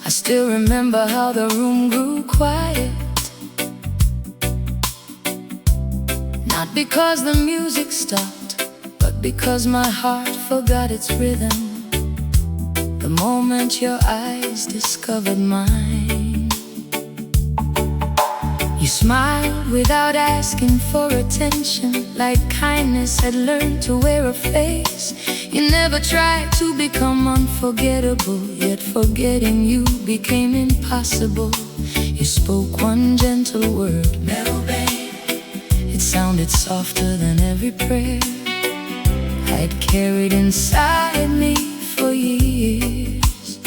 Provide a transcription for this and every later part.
I still remember how the room grew quiet. Not because the music stopped, but because my heart forgot its rhythm the moment your eyes discovered mine. You smiled without asking for attention, like kindness had learned to wear a face. You never tried to become unforgettable, yet forgetting you became impossible. You spoke one gentle word, Meu Bem. It sounded softer than every prayer I'd carried inside me for years.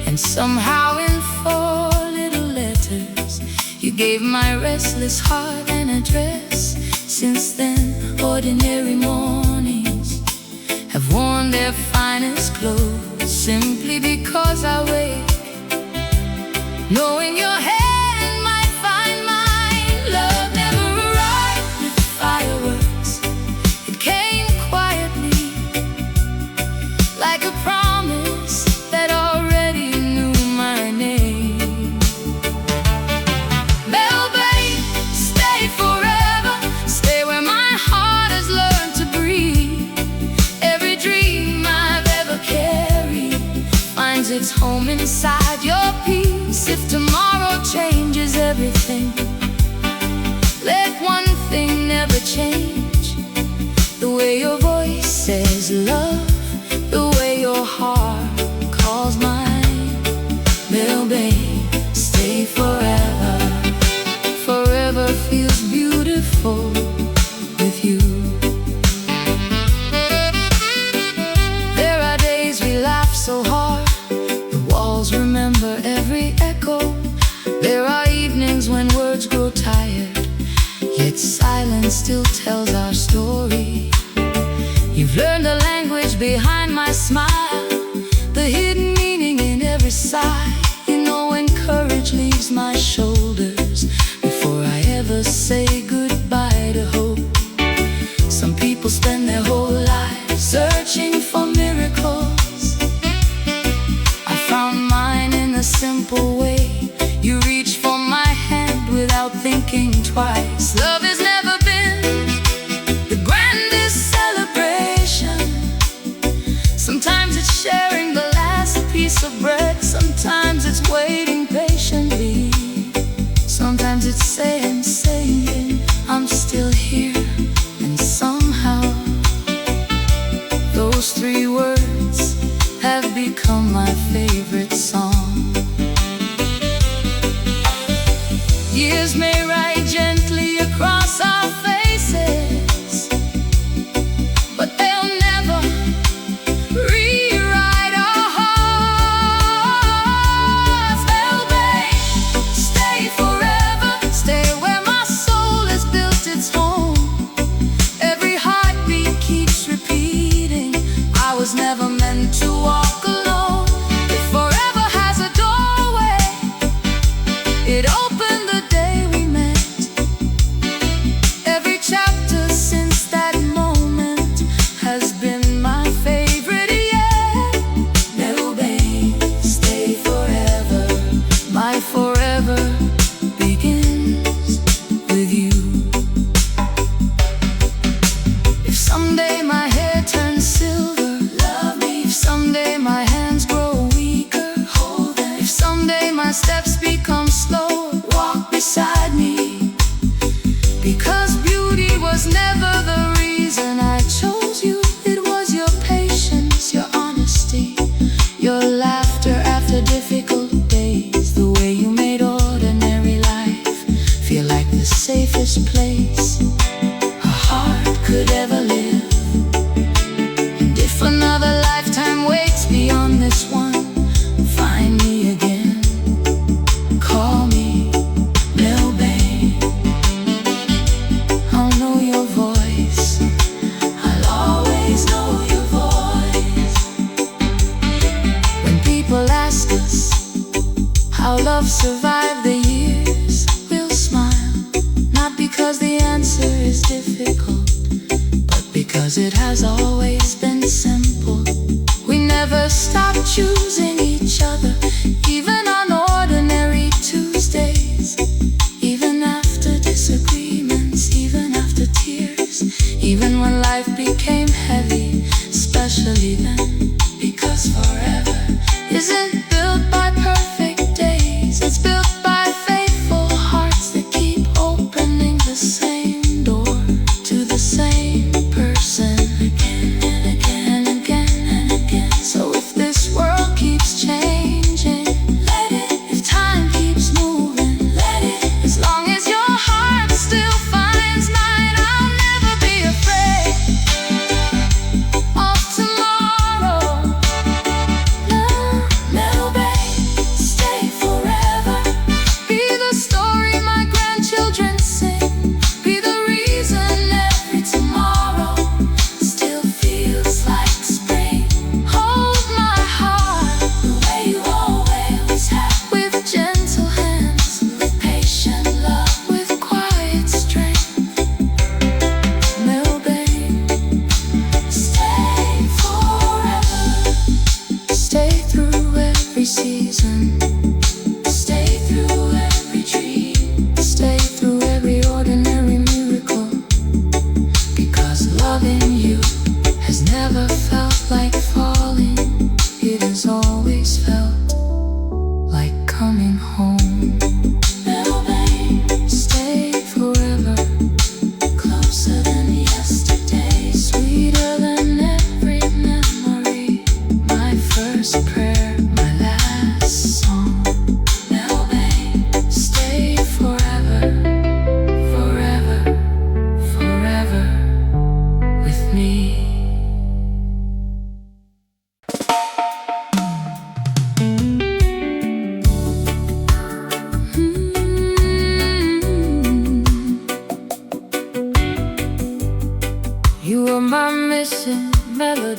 And somehow in 4 little letters you gave my restless heart an address. Since then, ordinary mornings have worn their finest clothes, simply because I wake knowing your hand might find mine. Love never arrived with fireworks. It came quietly, like a promise that already knew my name. Meu Bem, stay forever. Stay where my heart has learned to breathe. Every dream I've ever carried finds its home inside your peace. If tomorrow changes everything, let one thing never change: the way your voice says love, the way your heart calls mine. Meu Bem, stay forever. Forever feels beautiful with you. There are days we laugh so hard the walls remember every echo. There are evenings when words grow tired, yet silence still tells our story. You've learned the language behind my smile, the hidden meaning in every sigh. You know when courage leaves my shoulders before I ever say goodbye to hope. Some people spend their whole lives searching for miracles. I found mine in a simple way. You reach for my hand without thinking twice. Love has never been the grandest celebration. Sometimes it's sharing the last piece of bread. Sometimes it's waiting patiently. Sometimes it's saying I'm still here. And somehow those 3 words have become my favorite song. Years may ride gently across our faces, but they'll never rewrite our hearts. Meu Bem, stay forever. Stay where my soul has built its home. Every heartbeat keeps repeating, I was never meant to walk alone. If forever has a doorway, it opened the day we met. Every chapter since that moment has been my favorite yet. Meu Bem, stay forever. My forever begins with you. If someday my hair turns silver, love me. If someday my hands grow weaker, hold them. If someday my steps become slower, walk beside me. Because beauty was never the reason I chose you. It was your patience, your honesty, your laughter after difficult days. The way you made ordinary life feel like the safest place a heart could ever live. And if another lifetime waits beyond this one, find me again, call me Meu Bem. I'll know your voice, I'll always know your voice. When people ask us how love survived the years, we'll smile, not because the answer is difficult, but because it has always been simple. We never stopped choosing each other, even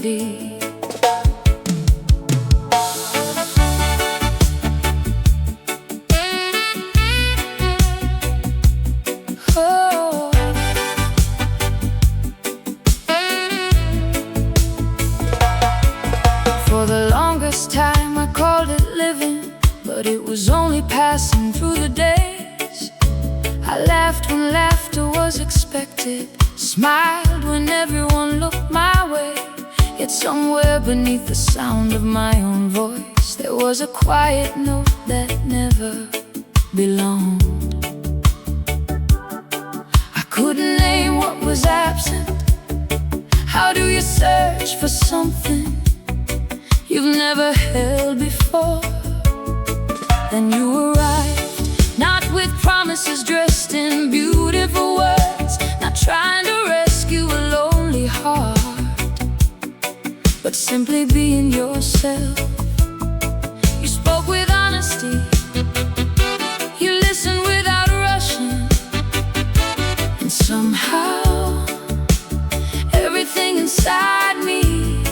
melody. Oh. For the longest time I called it living, but it was only passing through the days. I laughed when laughter was expected, smiled when everyone looked my way. Yet somewhere beneath the sound of my own voice, there was a quiet note that never belonged. I couldn't name what was absent. How do you search for something you've never held before? Then you arrived, not with promises dressed in beautiful words, not trying to rescue a lonely heart, but simply being yourself. You spoke with honesty, you listened without rushing, and somehow everything inside me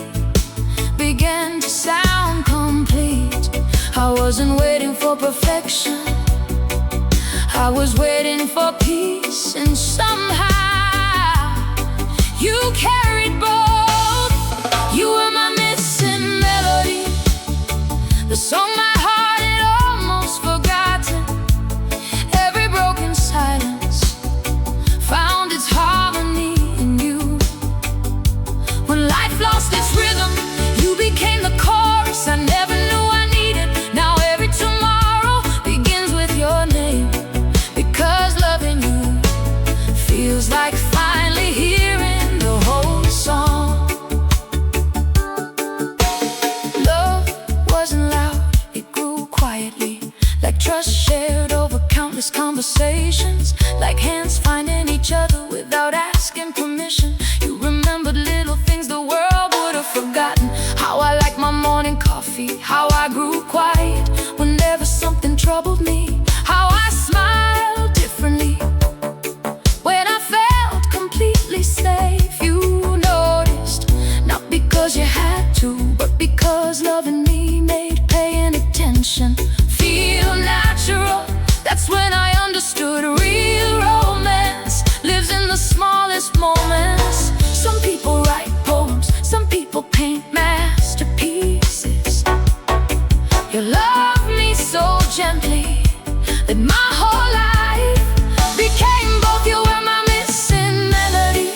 began to sound complete. I wasn't waiting for perfection, I was waiting for peace, and somehow you carried both. You were my missing melody, the song my heart had almost forgotten. Every broken silence found its harmony in you. When life lost its rhythm, you became the chorus I never knew I needed. Now every tomorrow begins with your name, because loving you feels like finally hearing the whole song. Love wasn't loud, it grew quietly, like trust shared over countless conversations, like hands finding each other without asking permission. You remembered little things the world would have forgotten, how I liked my morning coffee, how I grew quiet whenever something troubled me, how I smiled differently when I felt completely safe. You noticed, not because you had to, but because loving me made paying attention feel natural. That's when I understood real romance lives in the smallest moments. Some people write poems, some people paint masterpieces. You love me so gently that my whole life became both. You were my missing melody,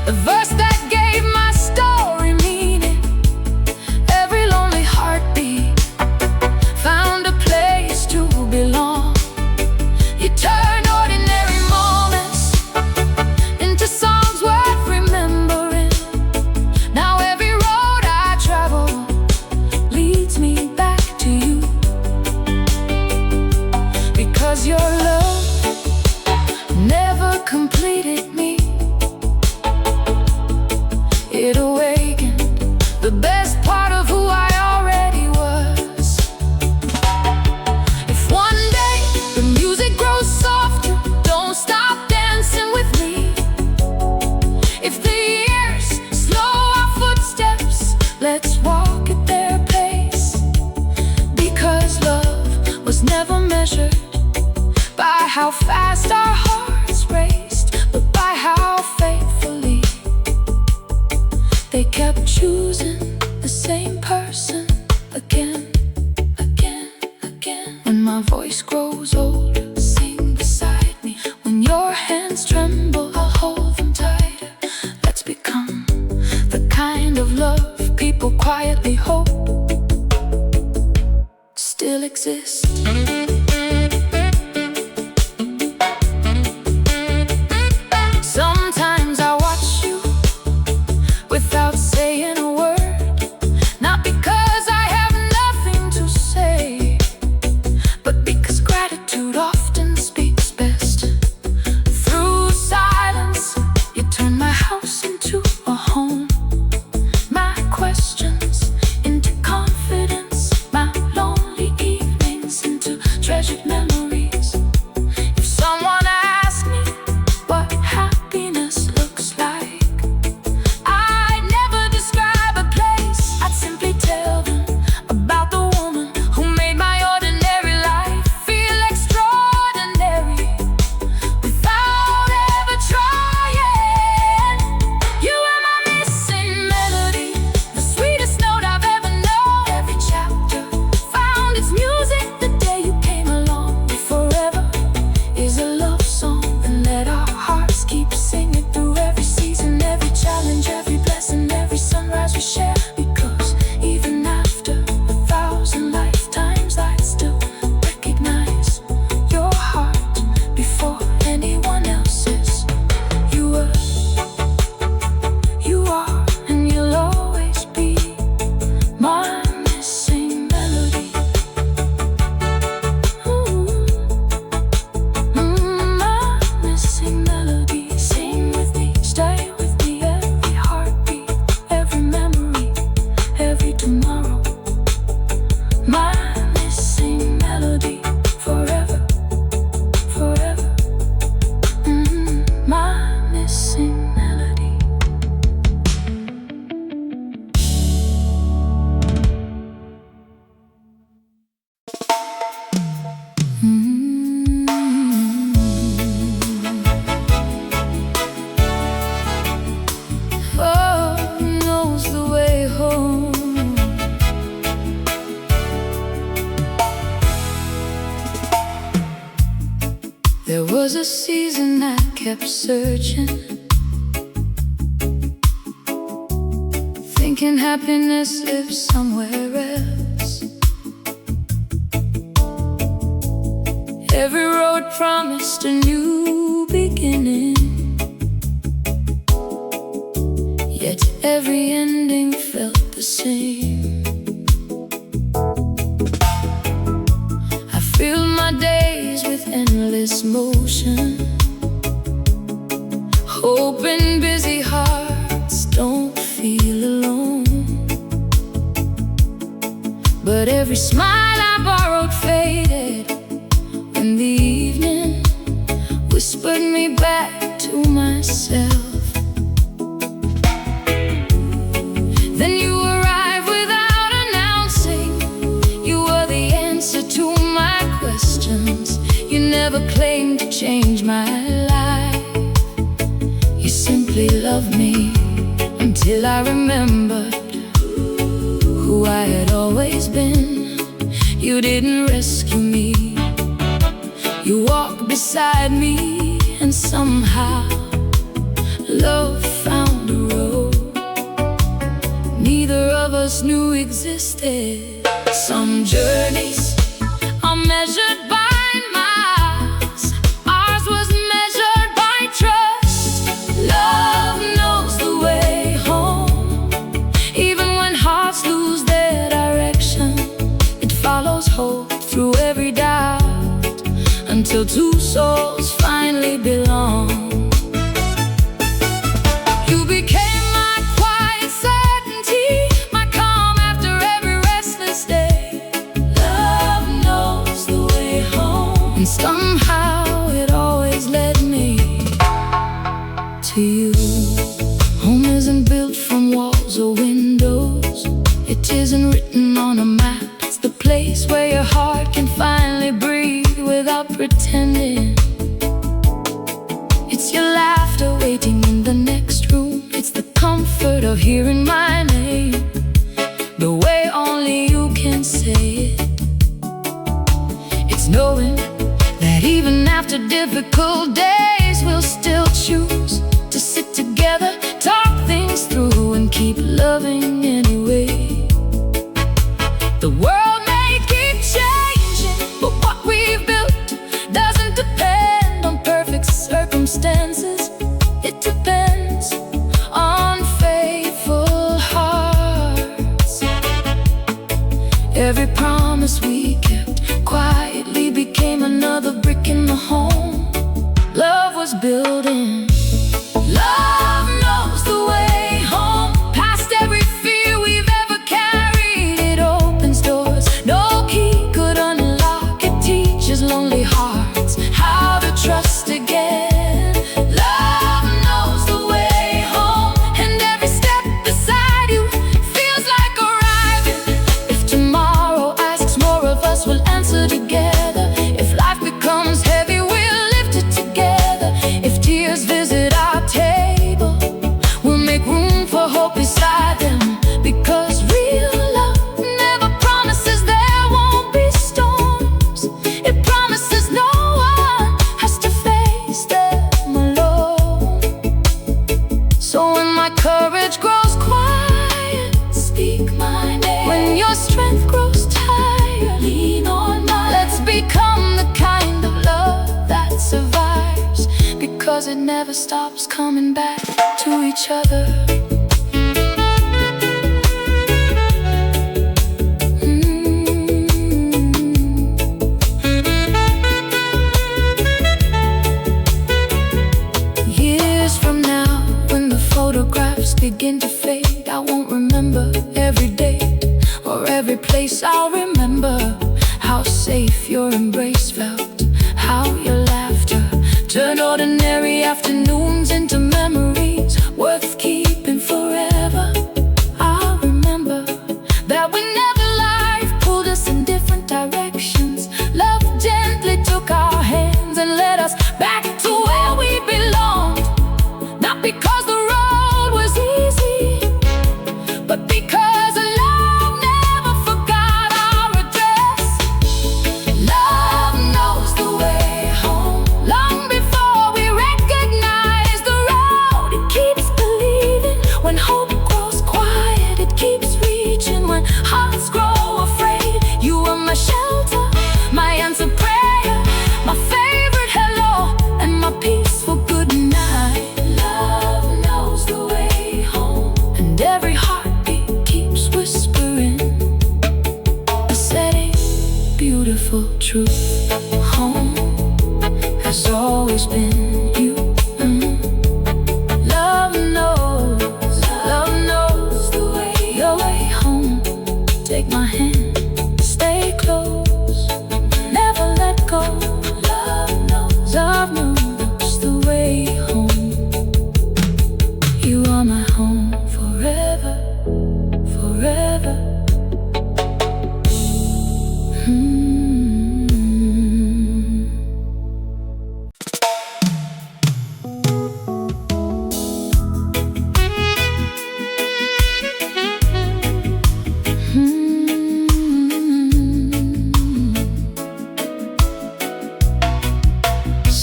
the verse that gave my story meaning. Every lonely heartbeat found a place to belong. You turn ordinary moments into songs worth remembering. Now every road I travel leads me back to you, because your love never completed me. It awakened the best part of who I already was. If one day the music grows softer, don't stop dancing with me. If the years slow our footsteps, let's walk at their pace, because love was never measured by how fast our hearts raced, but by how faithfully they kept choosing the same person again, again, again. When my voice grows old, sing beside me. When your hands tremble, I'll hold them tighter. Let's become the kind of love people quietly hope still exists. Sometimes I watch you without saying a word, not because I have nothing to say, but because gratitude often speaks best. Through silence, you turn my house into a home, my questions into confidence, my lonely evenings into was a season I kept searching, thinking happiness lived somewhere else. Every road promised a new beginning, yet every ending felt the same. I filled my days with endless motion, hoping busy hearts don't feel alone. But every smile I borrowed faded when the evening whispered me back to myself. Then you arrived without announcing. You were the answer to my questions. You never claimed to change my life. You simply loved me until I remembered who I had always been. You didn't rescue me, you walked beside me, and somehow love found a road neither of us knew existed. Some journeys are measured by miles, ours was measured by trust. Love knows the way home, even when hearts lose their direction. It follows hope through every doubt, until two souls finally belong. You became my quiet certainty, my calm after every restless day. Love knows the way home, and somehow it always led me to you. Home isn't built from walls or windows, it isn't written on a map. It's the place where your heart can finally breathe without pretending. It's your laughter waiting in the next room. It's the comfort of hearing my name the way only you can say it. It's knowing that even after difficult days we'll still choose to sit together, talk things through, and keep loving anyway. The world may keep changing, but what we've built doesn't depend on perfect circumstances. It depends on faithful hearts. Every promise we kept quietly became another brick in the home love was building. Love knows the way home, past every fear we've ever carried. It opens doors no key could unlock. It teaches lonely hearts how to trust again. Love knows the way home, and every step beside you feels like arriving. If tomorrow asks more of us, we'll answer together. If life becomes heavy, we'll lift it together. If tears visit our table, we'll make room for hope beside them. Because real love never promises there won't be storms. It promises no one has to face them alone. So when my courage grows quiet, speak my name. When your strength grows tired, lean on mine. Let's become the kind of love that survives, because it never stops coming back to each other. Years from now, when the photographs begin to fade, I won't remember every date or every place. I'll remember how safe your embrace felt, how your laughter turned ordinary afternoons into memories worth keeping forever. I'll remember that whenever life pulled us in different directions, love gently took our hands and led us back to where we belonged. Not because the road was easy, but because love never forgot our address. Love knows shelter, my answer prayer, my favorite hello, and my peaceful good night. Love knows the way home, and every heartbeat keeps whispering a steady, beautiful truth. Home has always been you. Love knows the way, your way home. Take my hand, stay close, never let go. Love knows the way home. You are my home forever, forever.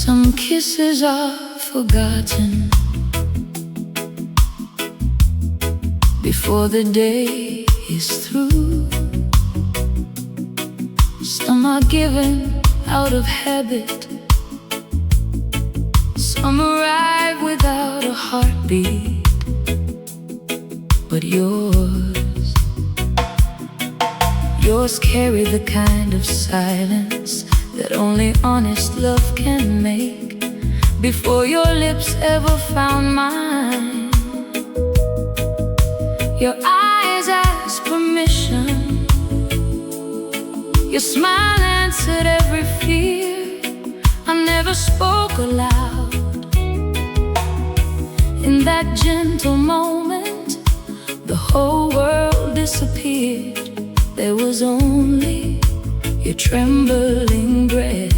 Some kisses are forgotten before the day is through. Some are given out of habit, some arrive without a heartbeat. But yours carry the kind of silence that only honest love can make. Before your lips ever found mine, your eyes asked permission, your smile answered every fear. I never spoke aloud. In that gentle moment, the whole world disappeared. There was only your trembling breath,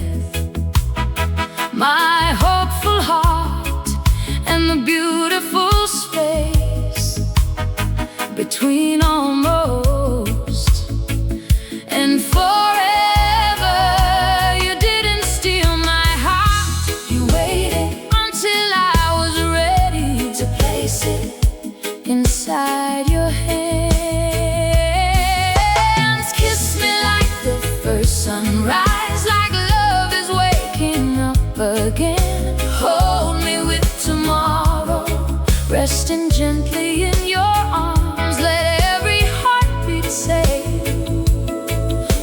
my hopeful heart, and the beautiful space between almost and forever. You didn't steal my heart, you waited until I was ready to place it inside your hands. Kiss me like the first sunrise, like love is waking up again. Hold me with tomorrow, resting gently in your arms. Let every heartbeat say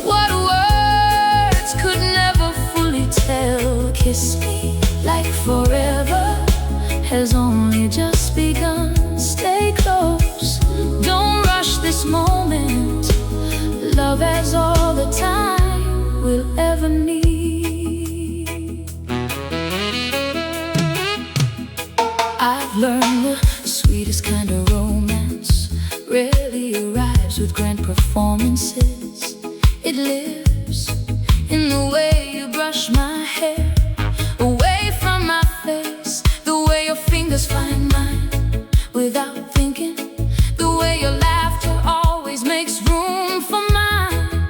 what words could never fully tell. Kiss me like forever has only just begun. Stay close, don't rush this moment. Love has all the time we'll ever need. I've learned the sweetest kind of romance rarely arrives with grand performances. It lives in the way you brush my hair away from my face, the way your fingers find mine without thinking, the way your laughter always makes room for mine.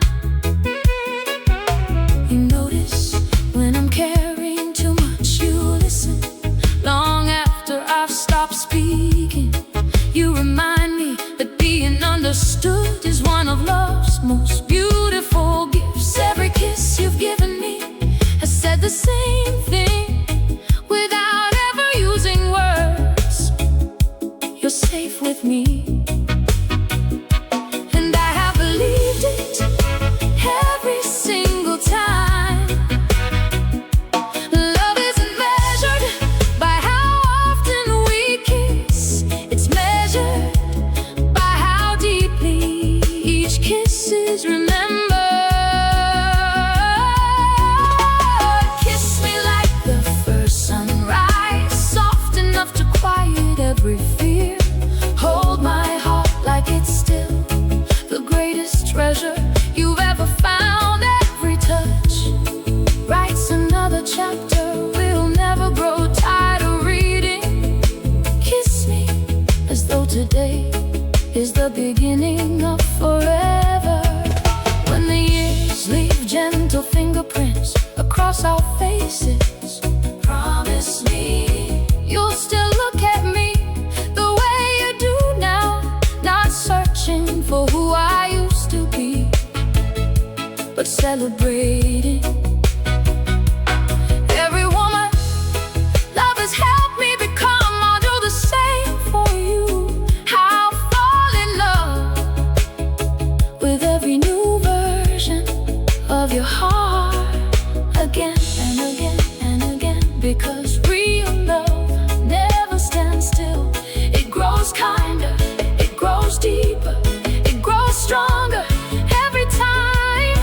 You notice when I'm carrying too much, you listen long after I've stopped speaking. You remind me that being understood is one of love's most beautiful gifts. Every kiss you've given me has said the same thing without ever using words. You're safe with me, and I have believed it every single time. Love isn't measured by how often we kiss, it's measured by how deeply each kiss is remembered. Kiss me like the first sunrise, soft enough to quiet every fear. Hold my heart like it's still the greatest treasure you've ever found. Every touch writes another chapter we'll never grow tired of reading. Kiss me as though today is the beginning of forever. When the years leave gentle fingerprints across our faces, promise me you'll still look at me the way you do now, not searching for who I used to be. but celebrating. Every woman love has helped me become. I'll do the same for you. I'll fall in love with every new version of your heart, again and again and again, because real love never stands still. It grows kinder, it grows deeper, it grows stronger every time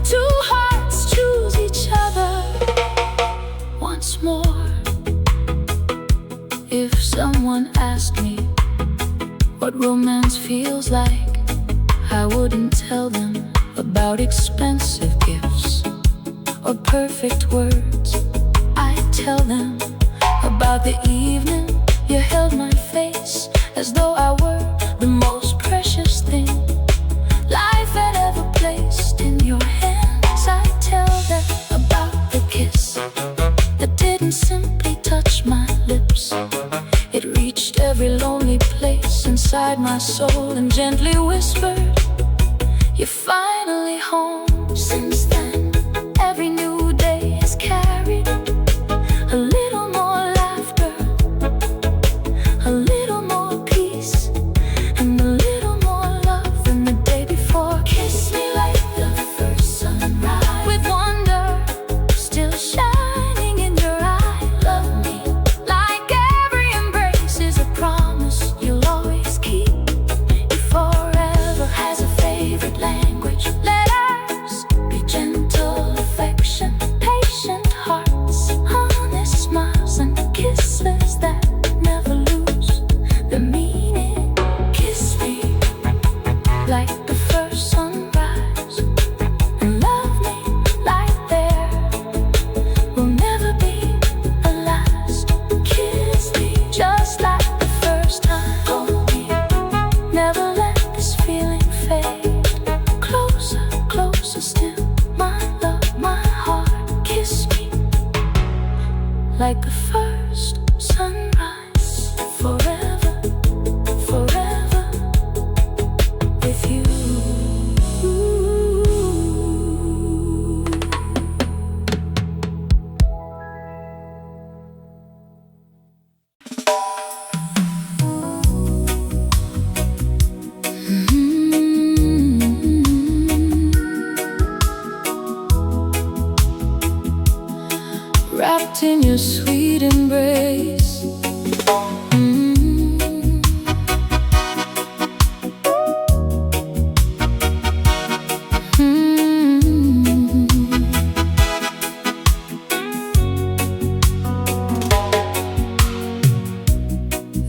two hearts choose each other once more. If someone asked me what romance feels like, I wouldn't tell them about expensive gifts or perfect words. I'd tell them about the evening you held my face as though I were the most precious thing life had ever placed in your hands. I'd tell them about the kiss that didn't simply touch my lips. It reached every lonely place inside my soul and gently whispered, "You're finally home." Since then, every new day has carried a little more laughter, a little more peace, and a little more love than the day before. Kiss me like the first sunrise, with wonder still shining in your eye. Love me like every embrace is a promise you'll always keep. If forever has a favorite language, let ours be gentle affection, patient hearts, honest smiles, and kisses that never lose their meaning. Kiss me like the first sunrise, and love me like there will never be a last. Kiss me just like the first time. Hold me, never let this feeling fade. Closer, closer still, my love, my heart. Kiss me like the first sunrise. Forever, forever with you. Wrapped in your sweet embrace.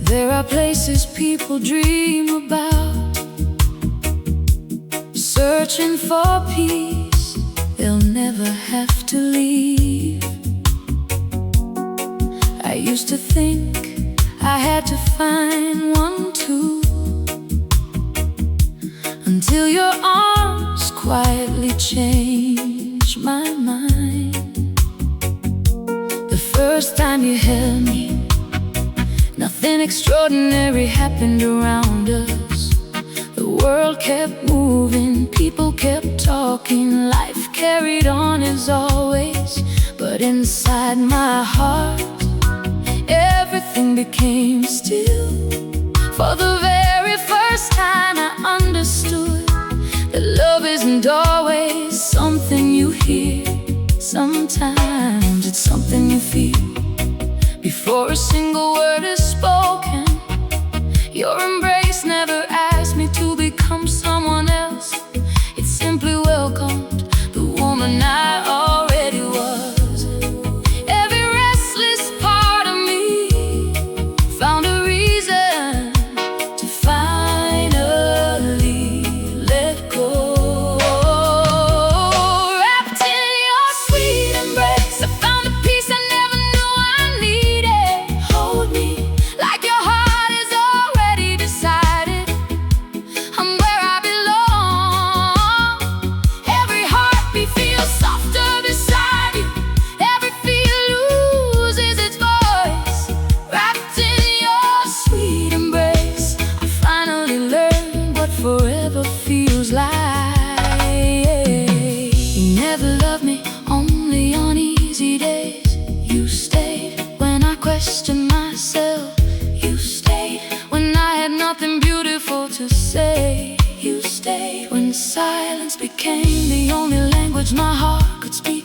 There are places people dream about, searching for peace they'll never have to leave. I used to think I had to find one too, until your arms quietly changed my mind. The first time you held me, nothing extraordinary happened around us. The world kept moving, people kept talking, life carried on as always. But inside my heart, everything became still. For the very first time I understood that love isn't always something you hear. Sometimes it's something you feel. Before a single word is spoken, your embrace never asked me to become someone else. It simply welcomed the woman I already was. Every restless part of me found a reason to finally let go. Wrapped in your sweet embrace, I found a peace I never knew I needed. Hold me like your heart is already decided.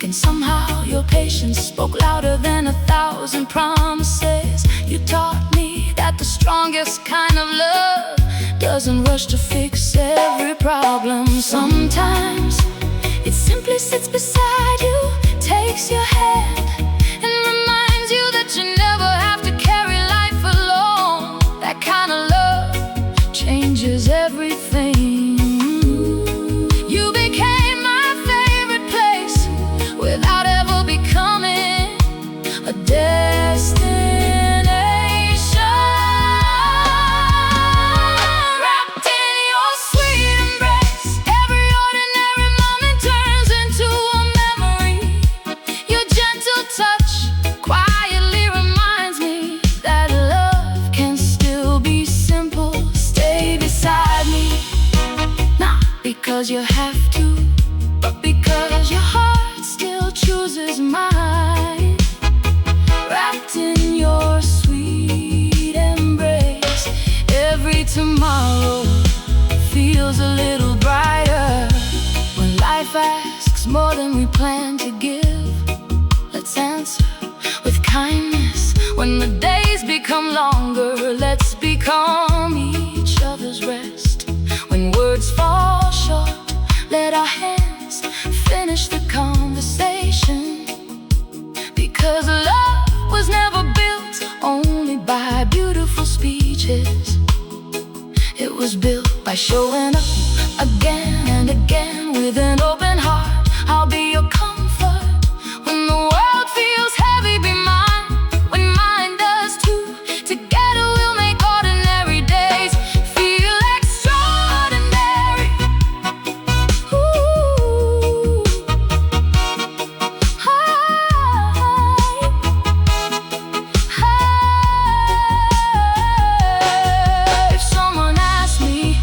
and somehow your patience spoke louder than 1,000 promises. You taught me that the strongest kind of love doesn't rush to fix every problem. Sometimes it simply sits beside you, takes your hand, and reminds you that you never have to carry life alone. That kind of love changes everything. You became my favorite place without ever becoming a destination. Wrapped in your sweet embrace, every ordinary moment turns into a memory. Your gentle touch quietly reminds me that love can still be simple. Stay beside me, not because you have to, but because your heart still chooses mine. Wrapped in your sweet embrace, every tomorrow feels a little brighter. When life asks more than we plan to give, let's answer with kindness. When the days become longer, let's become each other's rest. When words fall short, let our hands finish the conversation. Because love was never built only by beautiful speeches. It was built by showing up again and again with an open heart. I'll be your comfort when the world feels heavy. Be mine when mine does too. Together we'll make ordinary days feel extraordinary. Ooh. If someone asked me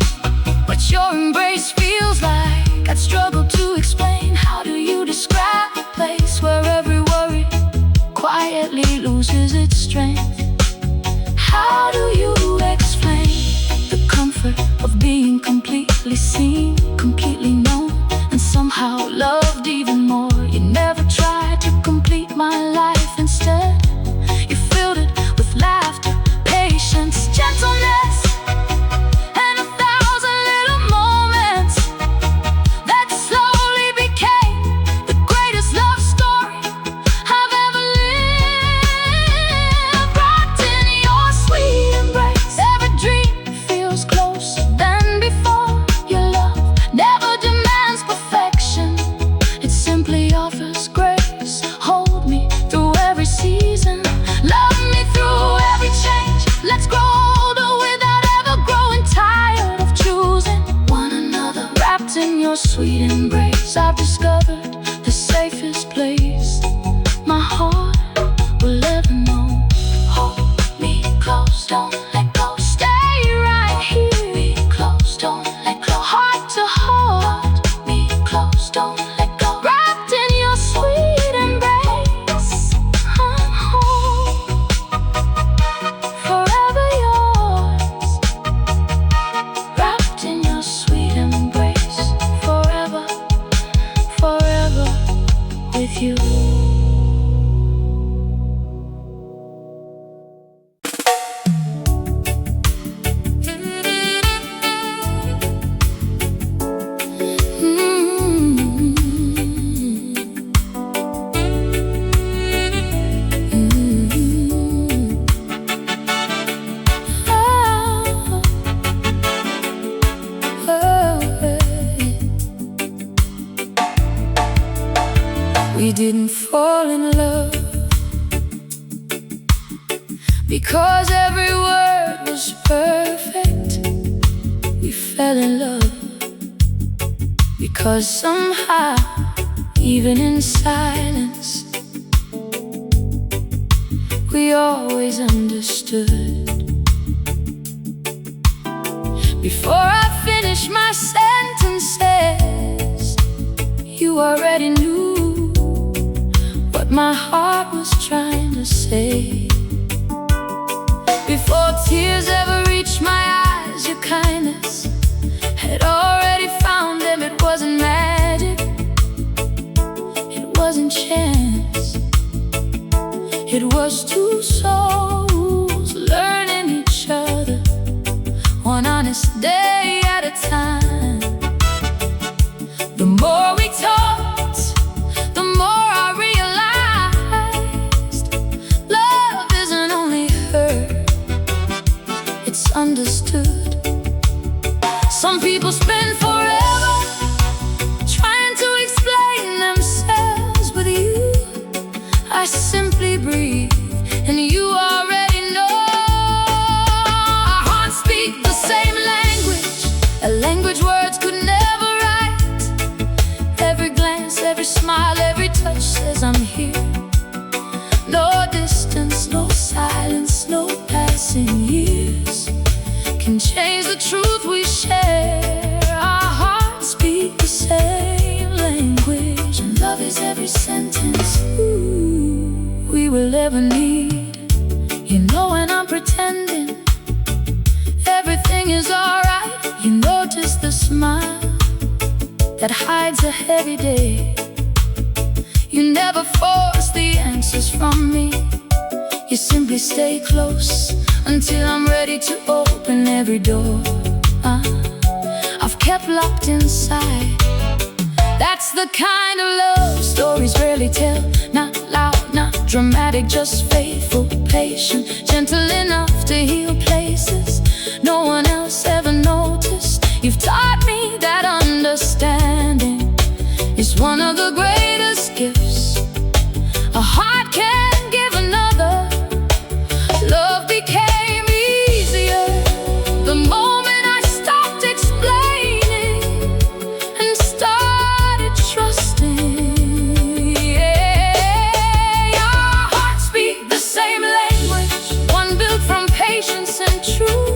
what your embrace feels like, I'd struggle to explain. How do you describe a place where every worry quietly loses its strength? How do you explain the comfort of being completely seen, completely known, and somehow loved even more? You never tried to complete my life. Instead, you filled it with laughter, patience, gentleness, and 1,000 little moments that slowly became the greatest love story I've ever lived. Wrapped in your sweet embrace, every dream feels closer than before. Your love never demands perfection, it simply offers grace. Hold me through every season, love me through every change. Let's grow older without ever growing tired of choosing one another. Wrapped in your sweet embrace, I've discovered the safest place my heart will ever know. Hold me close, don't let go. Stay right here. Be close, don't let go. Heart to heart. Hold me close, don't let go. Wrapped in your sweet embrace, I'm home. Forever yours. Wrapped in your sweet embrace. Forever, forever with you. We didn't fall in love because every word was perfect. We fell in love because somehow, even in silence, we always understood. Before I finished my sentences, you already knew what my heart was trying to say. Before tears ever reached my eyes, your kindness had already found them. It wasn't magic, it wasn't It was two souls learning each other, one honest day at a time. The more we talked, the more I realized love isn't only heard, it's understood. Some people spend forever trying to explain themselves. With you, I simply breathe, and you already know. Our hearts speak the same language, a language words could never write. Every glance, every smile, every touch says I'm here. No distance, no silence, no passing years can change the truth we share. Our hearts speak the same language, and love is every sentence we will ever need. You know when I'm pretending everything is alright, you notice the smile that hides a heavy day. You never force the answers from me, you simply stay close until I'm ready to open every door I've kept locked inside. That's the kind of love stories rarely tell. Not loud, not dramatic, just faithful, patient, gentle enough to heal places no one else ever noticed. You've taught me that understanding is one of the greatest gifts a heart can give another. Love became easier the moment I stopped explaining and started trusting. Yeah, our hearts speak the same language, one built from patience and truth.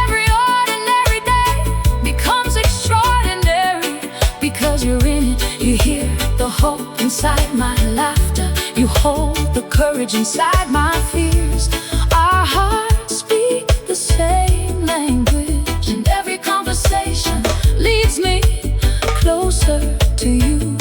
Every ordinary day becomes extraordinary because you're in it. You hear the hope inside my laughter, you hold the courage inside my fears. Our hearts speak the same language, and every conversation leads me closer to you.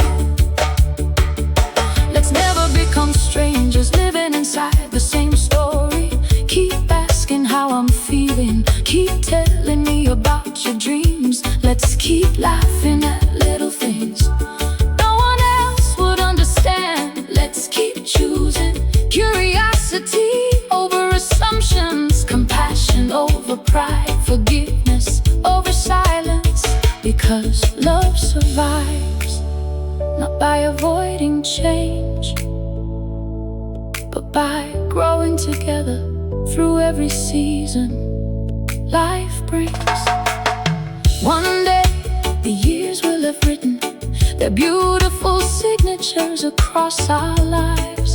Let's never become strangers living inside the same story. Keep asking how I'm feeling, keep telling me about your dreams. Let's keep laughing at little things no one else would understand. Let's keep choosing curiosity over assumptions, compassion over pride, forgiveness over silence. Because love survives not by avoiding change, but by growing together through every season life brings. One day the years will have written their beautiful signatures across our lives.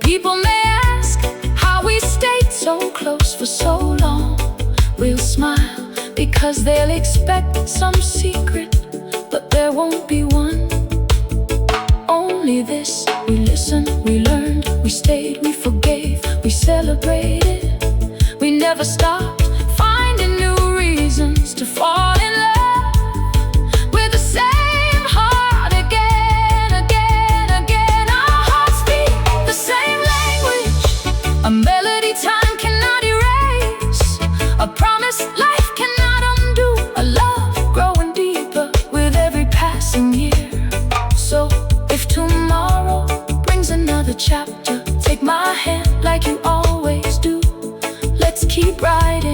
People may ask how we stayed so close for so long. We'll smile because they'll expect some secret, but there won't be one. Only this: we listened, we learned, we stayed, we forgave, we celebrated. We never stopped finding new reasons to fall in love with the same heart again, again, again. Our hearts speak the same language, a melody time cannot erase, a promise life cannot undo, a love growing deeper with every passing year. So if tomorrow brings another chapter, take my hand like you always do. Let's keep riding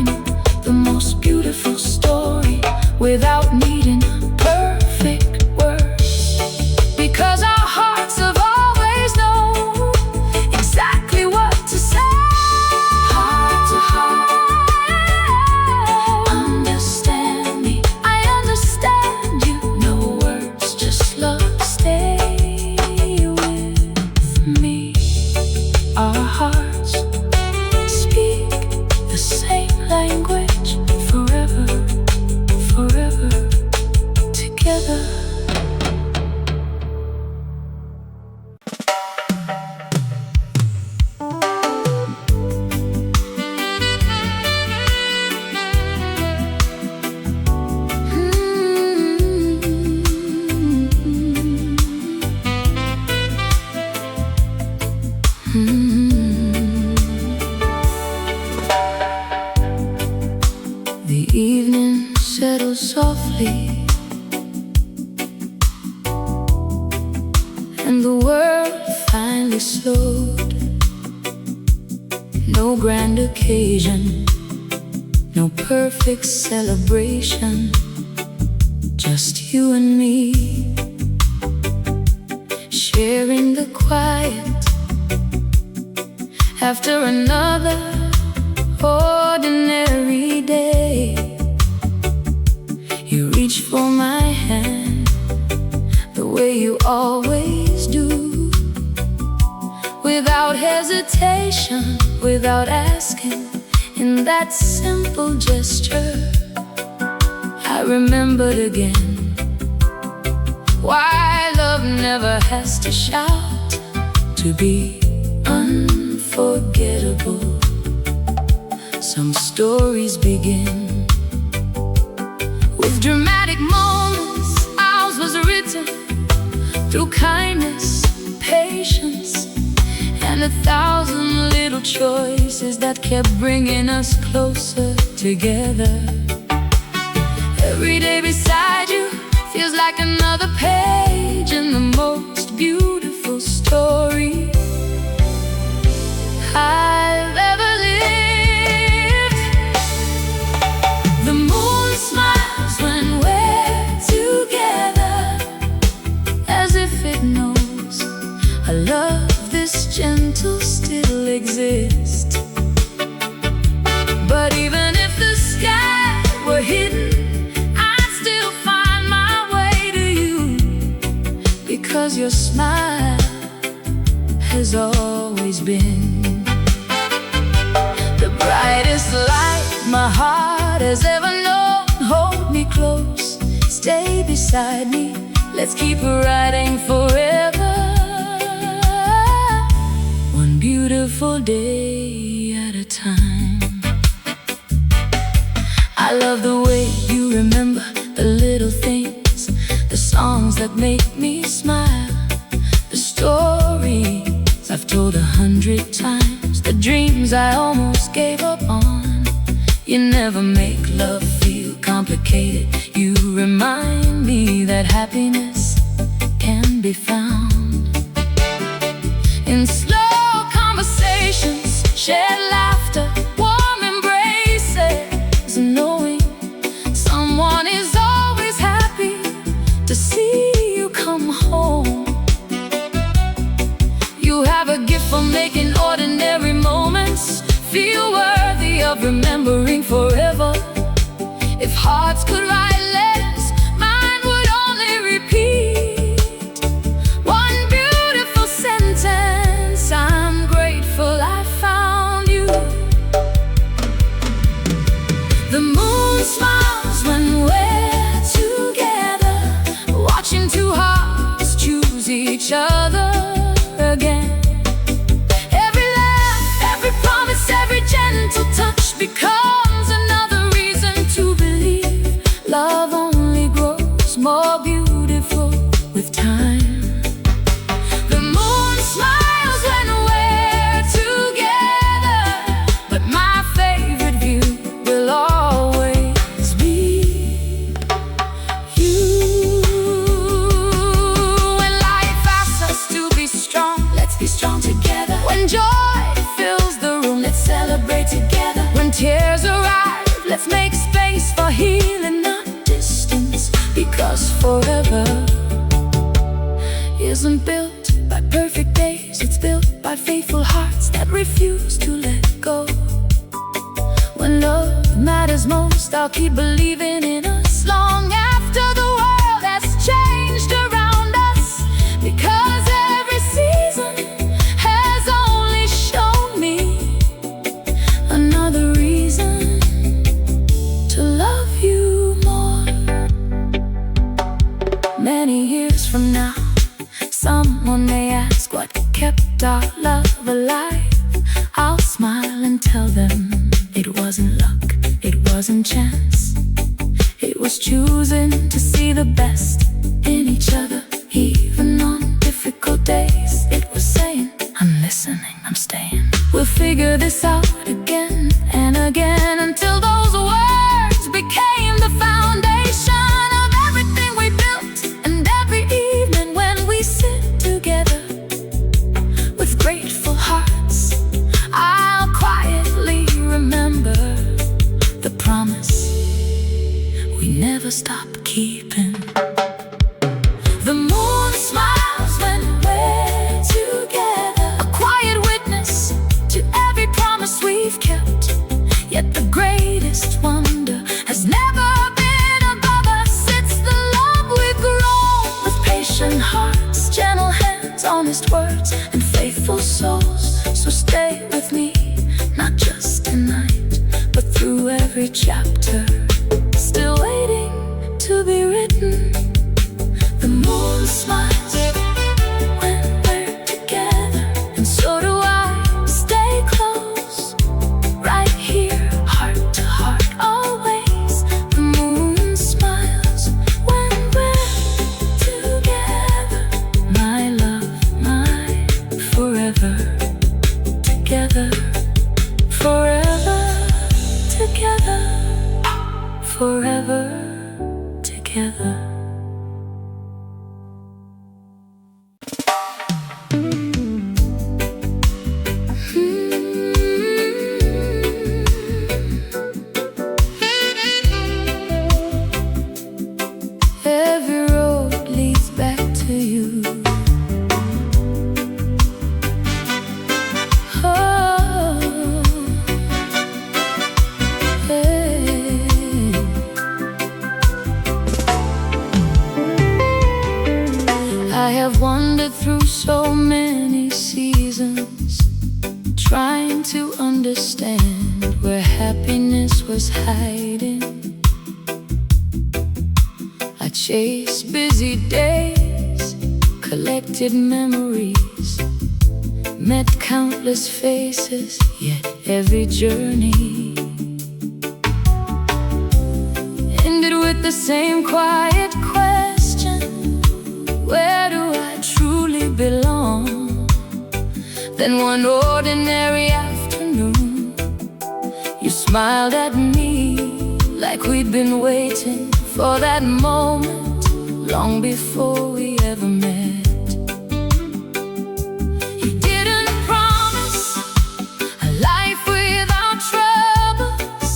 when the world finally slowed. No grand occasion, no perfect celebration, just you and me, sharing the quiet after another ordinary day. You reach for my hand the way you always do, without hesitation, without asking. In that simple gesture, I remembered again why love never has to shout to be unforgettable. Some stories begin with dramatic moments. Ours was written through kindness, patience, and 1,000 little choices that kept bringing us closer together. Every day beside you feels like another page in the most beautiful story I've ever lived. The moon smiles when we're together, as if it knows a love this gentle still exists. But even if the sky were hidden, I'd still find my way to you, because your smile has always been the brightest light my heart has ever known. Hold me close, stay beside me, let's keep riding forever, one beautiful day at a time. I love the way you remember the little things, the songs that make me smile, the stories I've told 100 times, the dreams I almost gave up on. You never make love feel complicated. You remind me that happiness can be found in slow conversations, shared laughter, warm embraces, knowing someone is always happy to see you come home. You have a gift for making ordinary moments feel worthy of remembering forever. If hearts could write letters, mine would only repeat one beautiful sentence: I'm grateful I found you. The moon smiles when we're together, watching two hearts choose each other again. Every laugh, every promise, every gentle touch becomes another reason to believe love only grows more beautiful with time. The moon smiles when we're together, but my favorite view will always be you. When life asks us to be strong, let's be strong together. When joy fills the room, let's celebrate together. When tears arrive, let's make space for healing, not distance, because forever isn't built by perfect days. It's built by faithful hearts that refuse to let go. When love matters most, I'll keep believing in us long after the world has changed around us, because every season has only shown me another reason to love you more. Many years from now, someone may ask what kept our love alive. I'll smile and tell them it wasn't luck, it wasn't chance. It was choosing to see the best in each other, even on difficult days. It was saying, I'm listening, I'm staying. We'll figure this out again and again, until those words became the foundation of everything we built. And every evening when we sit together, honest words and faithful souls. So stay with me, not just tonight, but through every chapter, still waiting to be written. The moon smiles when we're together, and so do I. Stay close, right here, heart to heart, always. The moon smiles when we're together. My love, my forever together. Forever together. Forever together. Every road leads back to you. Oh, hey. I have wandered through so many seasons, trying to understand where happiness was hiding. I chased busy days, collected memories, met countless faces, yet every journey ended with the same quiet question: where do I truly belong? Then one ordinary afternoon, you smiled at me like we'd been waiting for that moment long before we ever met. You didn't promise a life without troubles.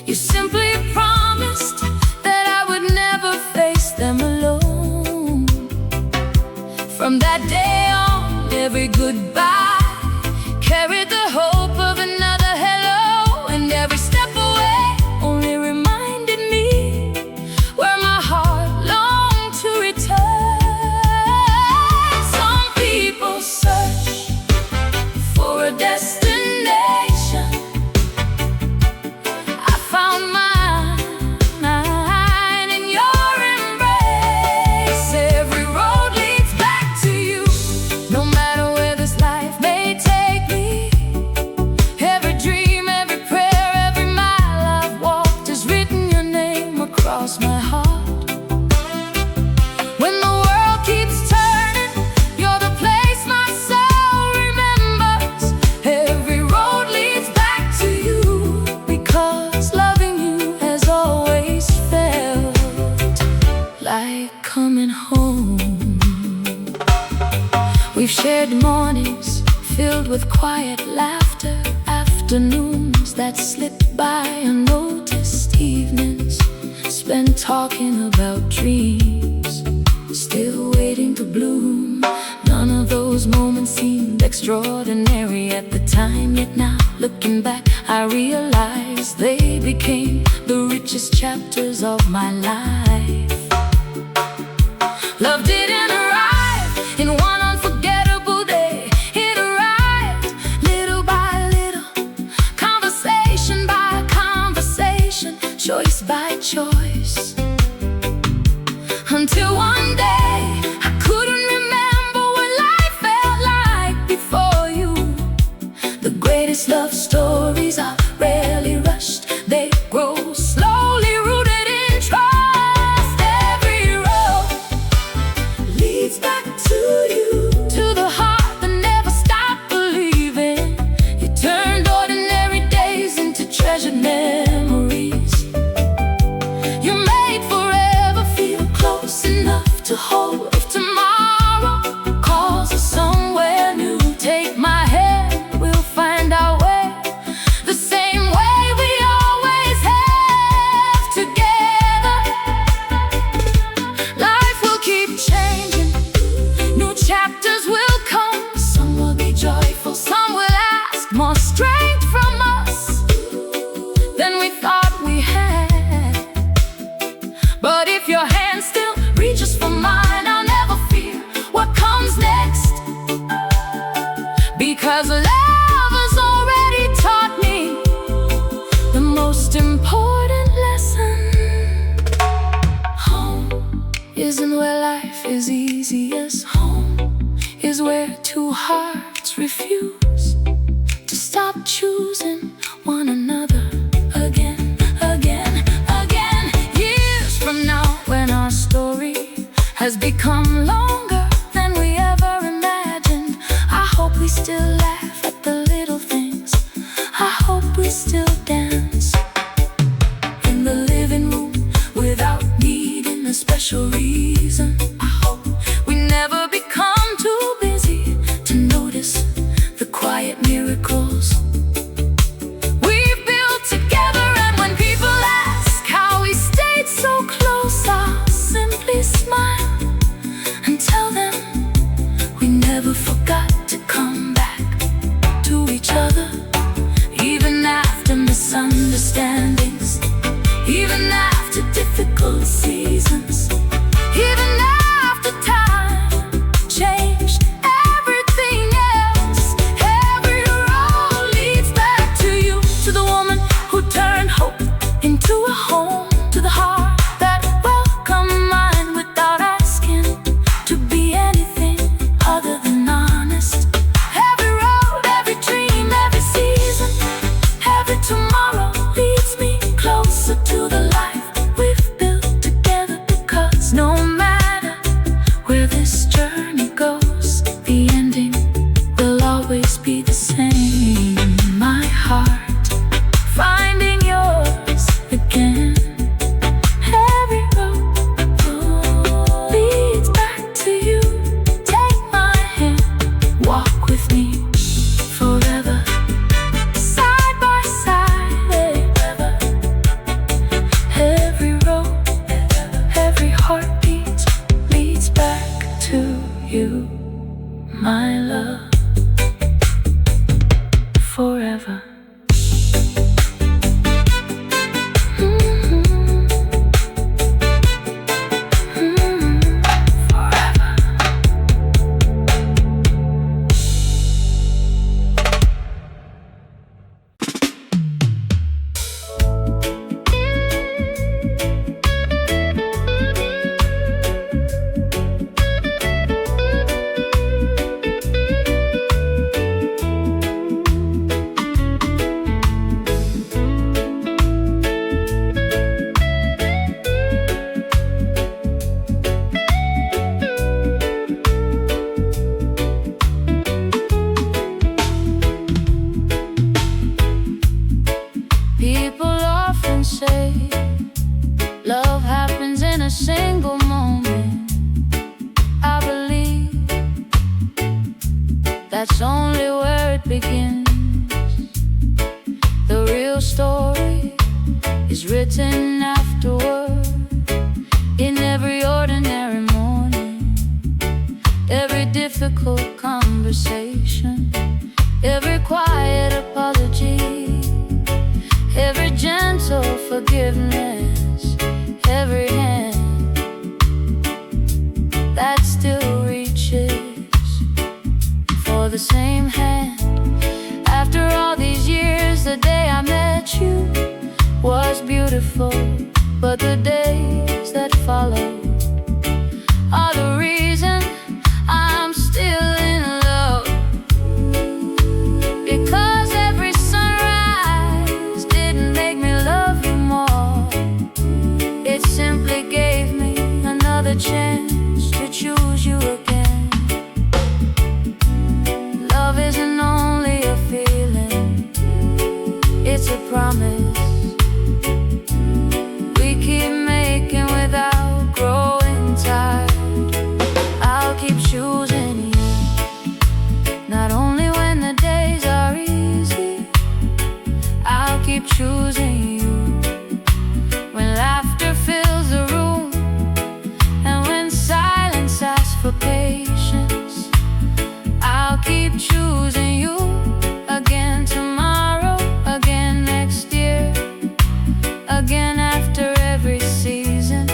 You simply promised that I would never face them alone. From that day on, every goodbye carried the hope of another hello, and every step away only reminded me where my heart longed to return. Some people search for a destination. I found mine in your embrace. Every road leads back to you, no matter where this life may take me. Every dream, every prayer, every mile I've walked has written your name across my heart. When the world keeps turning, you're the place my soul remembers. Every road leads back to you, because loving you has always felt like coming home. We've shared mornings filled with quiet laughter, afternoons that slipped by unnoticed, evenings spent talking about dreams still waiting to bloom. None of those moments seemed extraordinary at the time, yet now looking back I realize they became the richest chapters of my life. Love didn't arrive in one unforgettable day. It arrived little by little, conversation by conversation, choice by choice, until one day I couldn't remember what life felt like before you. The greatest love stories are rarely rushed, they grow slowly, rooted in trust. Every road leads back to you, to the heart that never stopped believing. You turned ordinary days into treasured memories. You made forever feel close enough to hold. If tomorrow calls us somewhere new, take my hand, we'll find our way, the same way we always have together. Life will keep changing, new chapters will come. Some will be joyful, some will ask more strength from us than we thought we had. But if your hand still reaches for mine, I'll never life is easy as home is where two hearts refuse to stop choosing one another again, again, again. Years from now, when our story has become longer than we ever imagined, I hope we still laugh at the little things. I hope we still dance in the living room without needing a special reason. I hope we never become too busy to notice the quiet miracles we've built together. And when people ask how we stayed so close, I'll simply smile and tell them we never forgot to come back to each other, even after misunderstandings, even after difficult seasons, even after time changed everything else. Every road leads back to you, to the woman who turned hope into a home, to the heart that welcomed mine without asking to be anything other than honest. Every road, every dream, every season, every tomorrow leads me closer to the life we've built together. Because no matter where this journey goes, the ending will always be the same. My heart finding yours again. Every road leads back to you. Take my hand, walk with me forever, side by side, ever. Every road, every heartbeat leads back to you, my love, forever. Forever. People often say love happens in a single moment. I believe that's only where it begins. The real story is written afterward, in every ordinary morning, every difficult conversation, every quiet apology, every gentle forgiveness, every hand that still reaches for the same hand. After all these years, the day I met you was beautiful, but the days that follow are the reason I'm still in love. Because every sunrise didn't make me love you more, it simply gave me another chance to choose you again. Love isn't only a feeling, it's a promise we keep making without growing tired. I'll keep choosing you, not only when the days are easy. I'll keep choosing you when laughter fills the room, and when silence asks for patience. I'll keep choosing you again tomorrow, again next year, again after every season.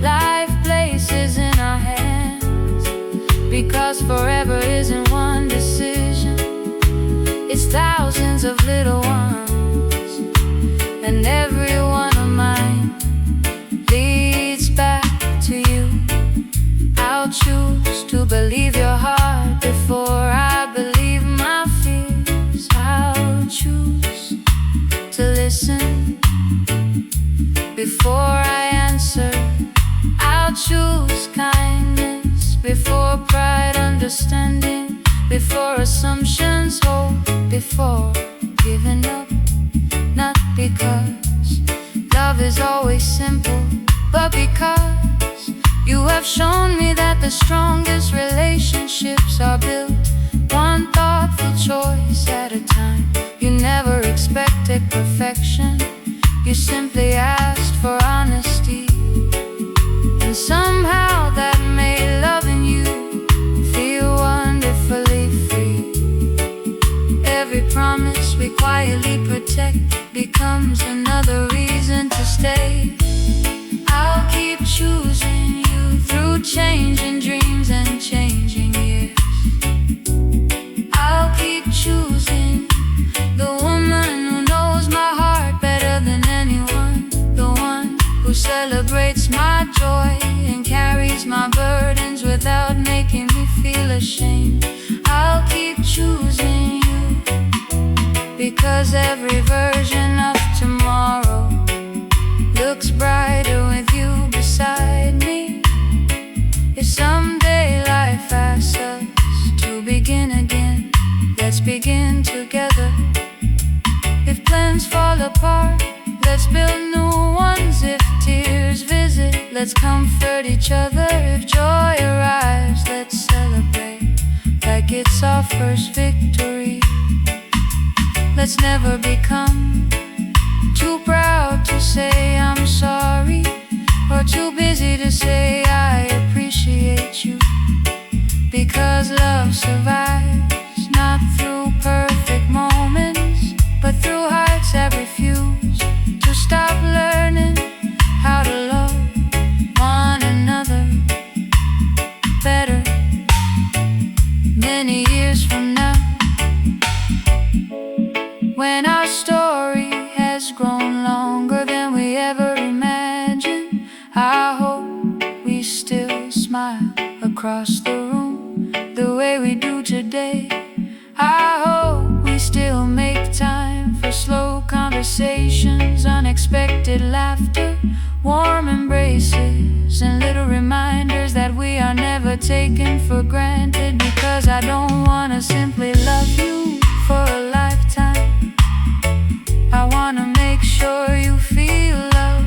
Life places in our hands, because forever isn't one decision, it's thousands of little ones, and every one of mine leads back to you, I'll choose to believe your heart before I believe my fears. I'll choose to listen before I answer. I'll choose kindness before pride, understanding before assumptions, hope before giving up. Not because love is always simple, but because you have shown me that the strongest relationships are built one thoughtful choice at a time. You never expected perfection, you simply asked for honesty. And somehow that made loving you feel wonderfully free. Every promise we quietly protect becomes another reason to stay. I'll keep choosing you through changing dreams and changing years. I'll keep choosing the woman who knows my heart better than anyone, the one who celebrates my joy and carries my burdens without making me feel ashamed. I'll keep choosing you because every version of tomorrow looks brighter with you beside me. If someday life asks us to begin again, let's begin together. If plans fall apart, let's build new ones. If tears visit, let's comfort each other. If joy arrives, let's celebrate like it's our first victory. Let's never become too proud to say I'm sorry, or too busy to say I appreciate you. Because love survives not through perfect moments, but through hearts that refuse to stop learning how to love one another better. Many years from now, when our story has grown longer than we ever imagined, I hope we still smile across the room the way we do today. I hope we still make time for slow conversations, unexpected laughter, warm embraces, and little reminders that we are never taken for granted. Because I don't wanna simply love you for a lifetime, I wanna make sure you feel love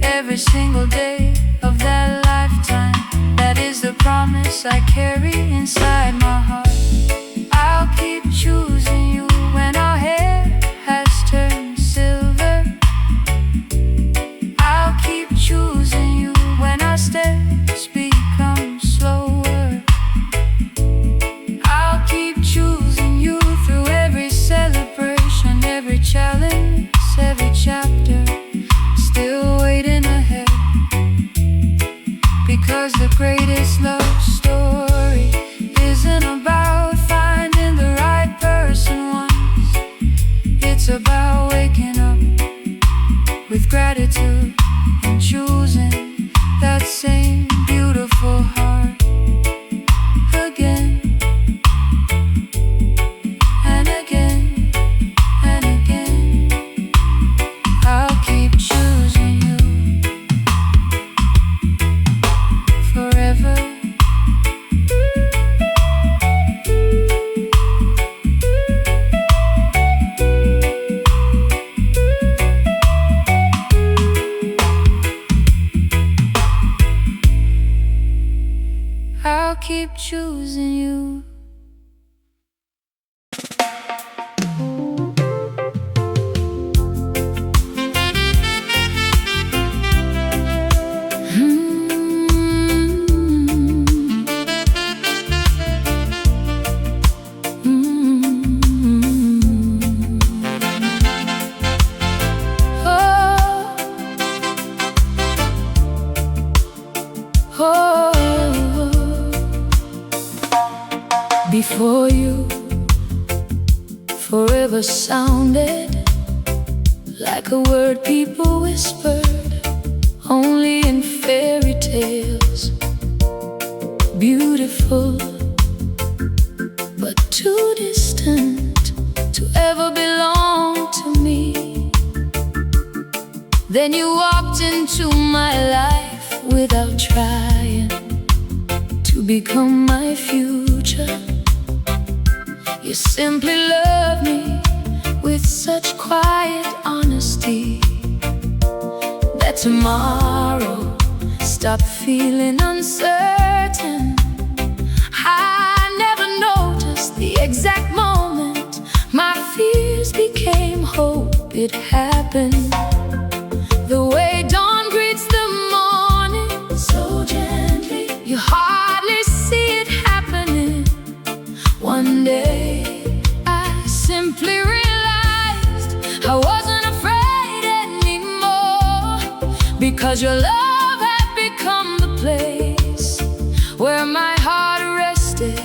every single day of that lifetime. That is the promise I carry inside my heart. I'll keep choosing you when our hair has turned silver. I'll keep choosing you when our steps become slower. I'll keep choosing you through every celebration, every challenge, every chapter still waiting ahead. Because the greatest love story isn't about finding the right person once. It's about waking up with gratitude and choosing that same beautiful heart again and again and again. I'll keep choosing you forever. I'll keep choosing you. Before you, forever sounded like a word people whispered only in fairy tales. beautiful, but too distant to ever belong to me. Then you walked into my life without trying to become my future. You simply love me with such quiet honesty that tomorrow stopped feeling uncertain. I never noticed the exact moment my fears became hope. It happened the way dawn greets the morning, so gently. You hardly see it happening. One day I simply realized I wasn't afraid anymore, because your love had become the place where my heart rested.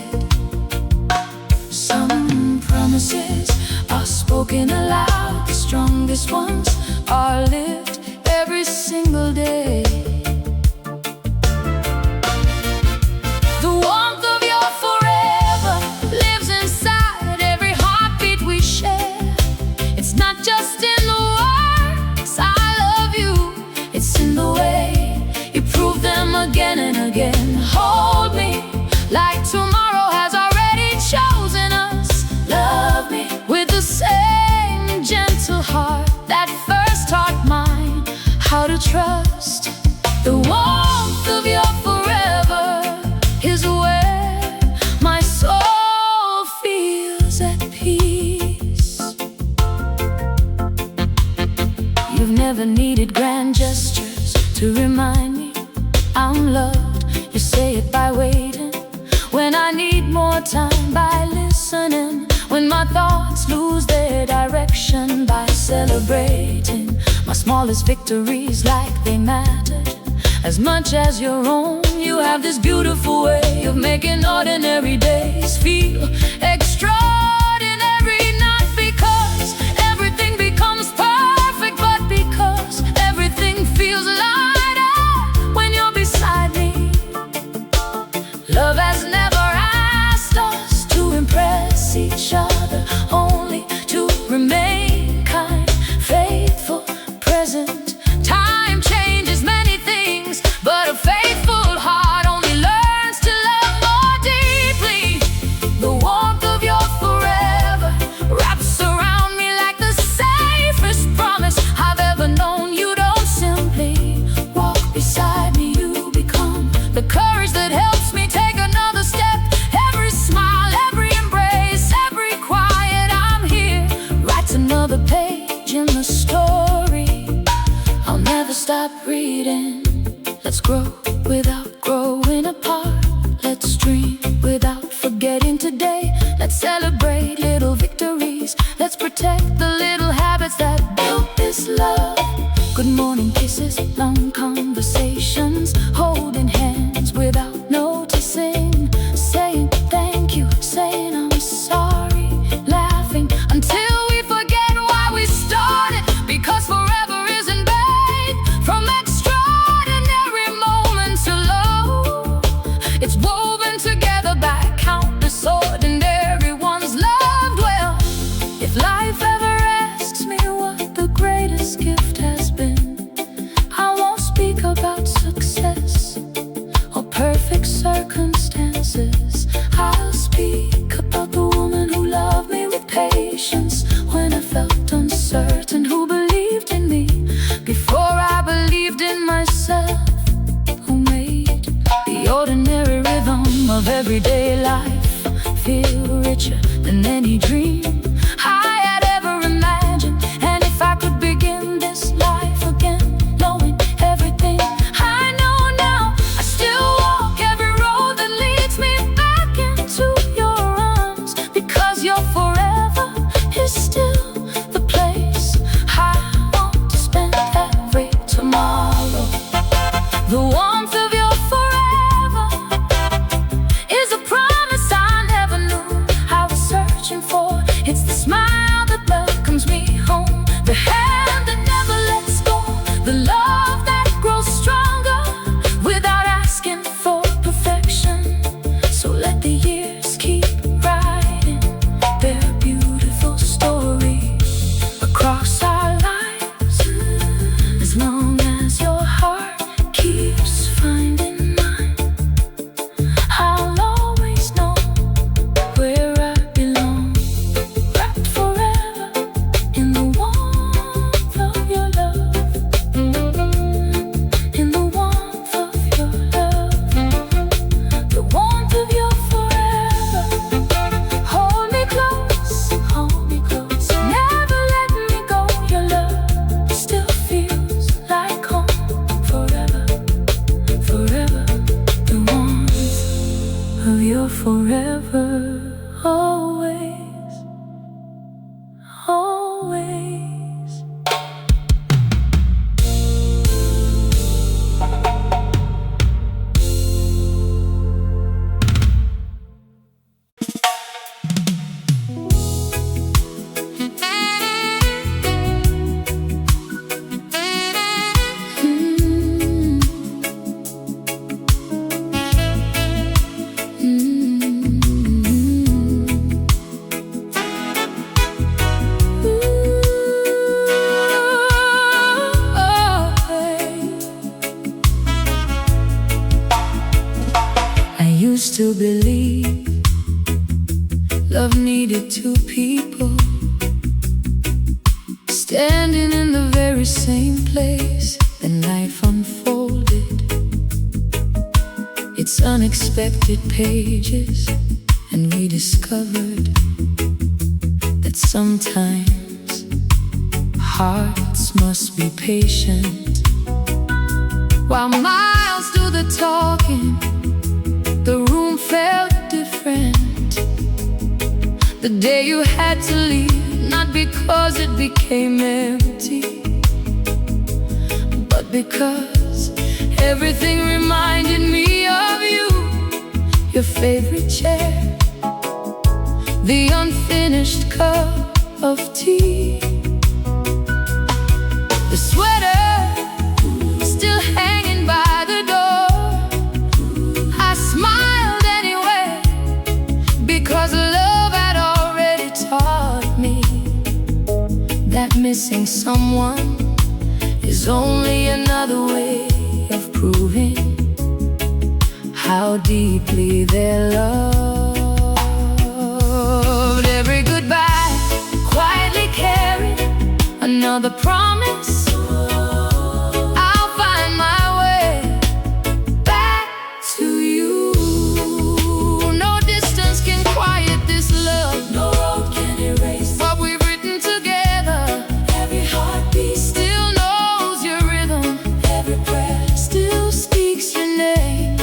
Some promises are spoken aloud, the strongest ones are lived every single day. The warmth of your forever lives inside every heartbeat we share. It's not just in the words I love you, it's in the way you prove them again and again. Hold me like tomorrow has already chosen us. Love me with the same gentle heart that first taught mine how to trust. The warmth of your forever is where my soul feels at peace. You've never needed grand gestures to remind me I'm loved. You say it by waiting when I need more time, by listening when my thoughts lose their direction, by celebrating my smallest victories like they mattered as much as your own. You have this beautiful way of making ordinary days feel extraordinary, not because everything becomes perfect, but because everything feels lighter when you're beside me. Love has never asked us to impress each other, only to remain kind, faithful, present. Time changes many things, but a faithful heart only learns to love more deeply. The warmth of your forever wraps around me like the safest promise I've ever known. You don't simply walk beside me, you become the courage that helps me take another step. Every smile, every embrace, every quiet I'm here writes another page in the story. I'll never stop reading. Let's grow without growing apart. Let's dream without forgetting today. Let's celebrate little victories. Let's protect the little habits that built this love. Good morning kisses, long conversations, holding hands without noticing, saying thank you, saying I'm sorry, laughing until we forget why we started, because forever isn't made from extraordinary moments alone. It's woven together by countless ordinary ones loved well. If life ever asks me what the greatest gift has been, I won't speak about success or perfect circumstances. I'll speak about the woman who loved me with patience when I felt uncertain, who believed in me before I believed in myself, who made the ordinary rhythm of everyday life feel richer than any dream I had ever imagined. And if I could begin this life again, knowing everything I know now, I still walk every road that leads me back into your arms, because your forever is still the place I want to spend every tomorrow. The warmth of your forever is a promise I never knew I was searching for. It's for forever, always, always. Used to believe love needed two people standing in the very same place. Then life unfolded its unexpected pages, and we discovered that sometimes hearts must be patient. While miles do the talking, the room felt different. The day you had to leave, not because it became empty, but because everything reminded me of you. Your favorite chair, the unfinished cup of tea, the sweater still hanging by the door. I smiled anyway, because love had already taught me that missing someone is only another way of proving how deeply they're loved. Every goodbye quietly carried another promise. I'll find my way back to you. No distance can quiet this love, no road can erase what we've written together. Every heartbeat still knows your rhythm, every breath still speaks your name.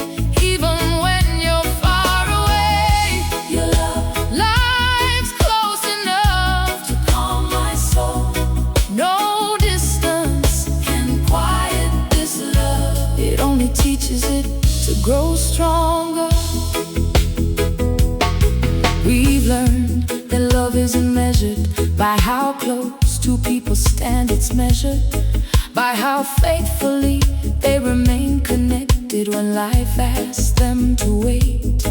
Even when you're far away, your love lies close enough to calm my soul. No distance can quiet this love, it only teaches it to grow stronger. We've learned that love isn't measured by how close two people stand. It's measured by how faithfully they remain connected when life asks them to wait.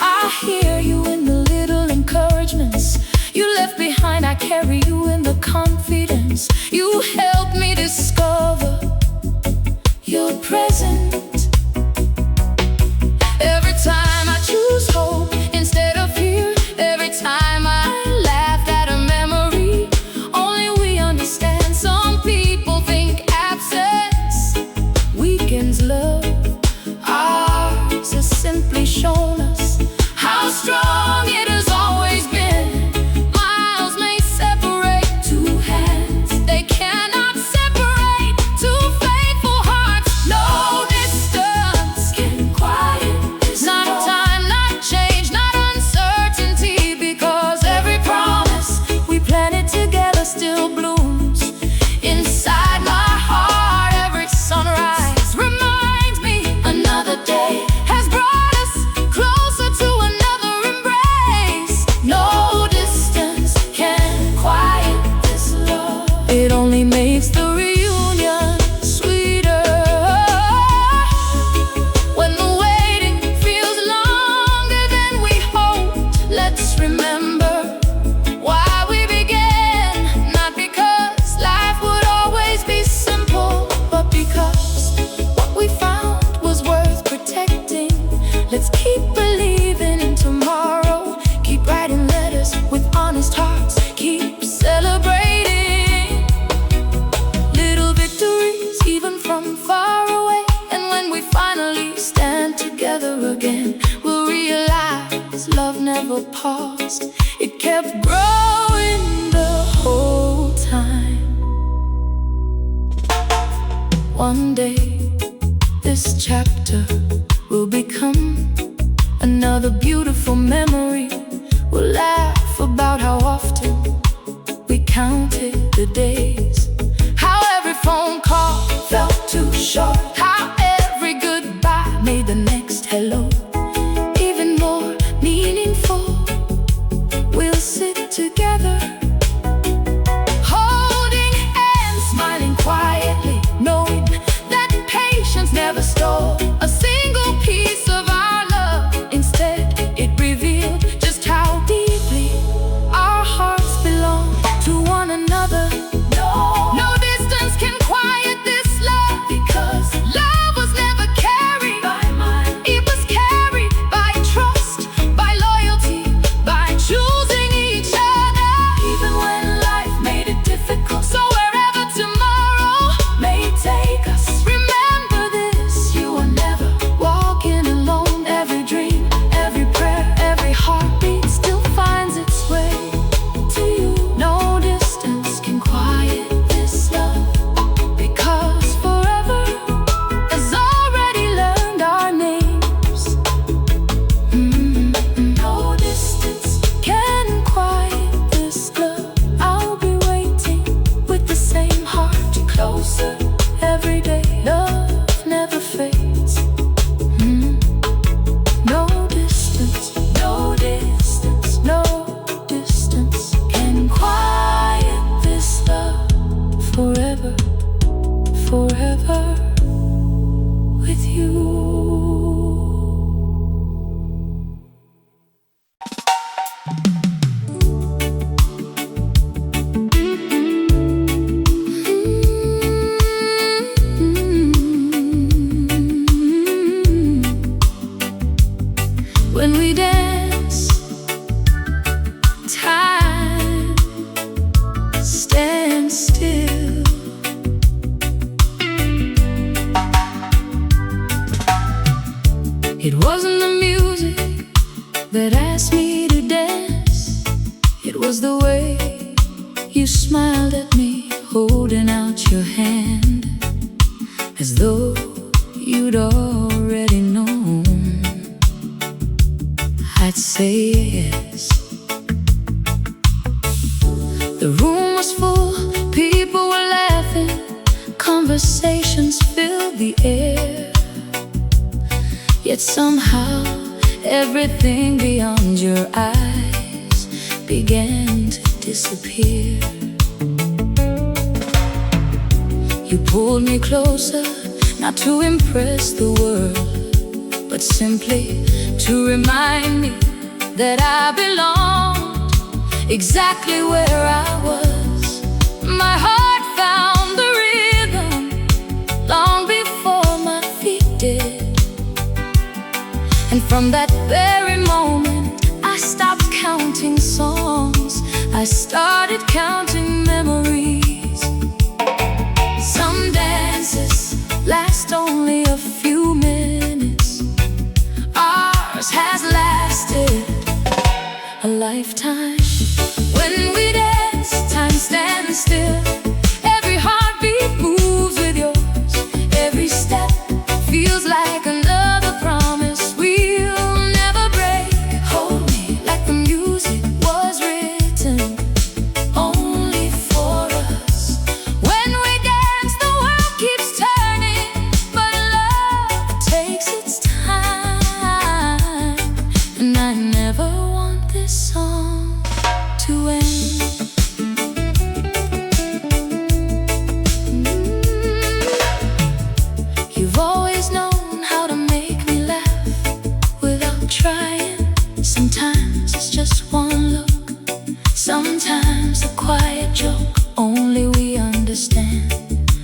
I hear you in the little encouragements you left behind. I carry you in the confidence you helped me discover. You're present every time I choose hope instead of fear. Every time I laugh at a memory only we understand. Some people think absence weakens love. Ours has simply shown us how strong it has always been. Miles may separate two hands, they cannot separate two faithful hearts. No distance can quiet this love. Not time, not change, not uncertainty, because every promise we planted together still blooms inside my heart. Every sunrise reminds me another day has brought us closer to another embrace. No distance can quiet this love, it only makes the reunion sweeter. When the waiting feels longer than we hoped, let's remember why we began. Not because life would always be simple, but because what we found was worth protecting. Let's keep believing in tomorrow, keep writing letters with honest hearts, keep celebrating little victories even from far away. And when we finally stand together again, we'll realize love never paused, it kept growing the whole time. One day this chapter will become another another beautiful memory. We'll laugh about how often we counted the days, how every phone call felt too short, how every goodbye made the next hello even more meaningful. We'll sit together, holding hands, smiling quietly, knowing that patience never stole a single piece of our love. Instead, it revealed just how deeply our hearts belong to one another. No distance can quiet this love, because love was never carried by mind. It was carried by trust, by loyalty, by choosing each other, even when life made it difficult. So wherever tomorrow may take us, remember this: you are never walking alone. Every dream, every prayer, every heartbeat still finds its way to you. No distance can quiet this love, because forever has already learned our names. No distance can quiet this love. I'll be waiting with the same heart, closer every day. Love never fades. No distance, no distance, no distance can quiet this love. Forever, forever with you. When we dance, time stands still. It wasn't the music that asked me to dance. It was the way you smiled at me, holding out your hand, as though you'd already known I'd say yes. The room was full, people were laughing, conversations filled the air. Yet somehow everything beyond your eyes began to disappear. You pulled me closer, not to impress the world, but simply to remind me that I belonged exactly where I was. My heart found the rhythm long before my feet did. And from that very moment, I stopped counting songs. I started counting memories. Some dances last only a few minutes. Ours has lasted a lifetime. When we dance, time stands still. Every heartbeat moves with yours. Every step feels like another promise we'll never break. Hold me like the music was written only for us. When we dance, the world keeps turning, but love takes its time. And I never want this song to end. You've always known how to make me laugh without trying. Sometimes it's just one look, sometimes a quiet joke only we understand.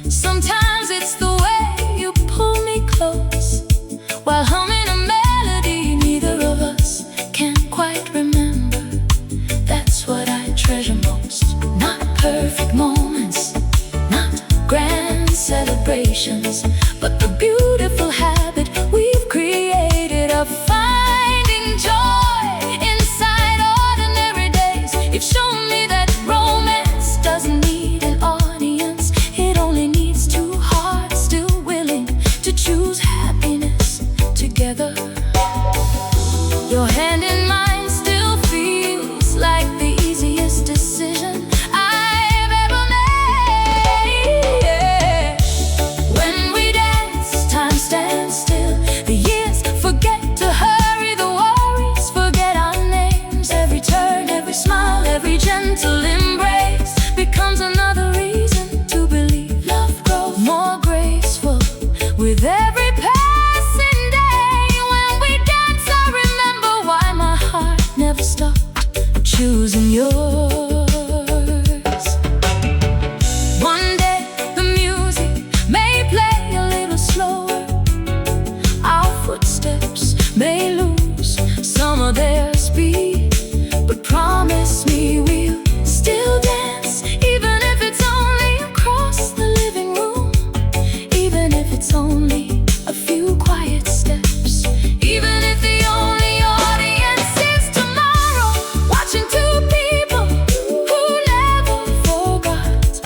Sometimes it's the way you pull me close while humming a melody neither of us can quite remember. That's what I treasure most. Not perfect moments, not grand celebrations, but the beautiful habit we've created of finding joy inside ordinary days. You've shown me that romance doesn't need an audience, it Your hand in mine still feels like the easiest decision I've ever made. Yeah. When we dance, time stands still. The years forget to hurry, the worries forget our names. Every turn, every smile, every gentle embrace becomes another reason to believe love grows more graceful with every passing day. When we dance, I remember why my heart never stopped choosing yours. One day the music may play a little slower, our footsteps may lose some of their speed, but promise me we'll still dance, even if it's only across the living room, even if it's only a few quiet steps, even if the only audience is tomorrow, watching two people who never forgot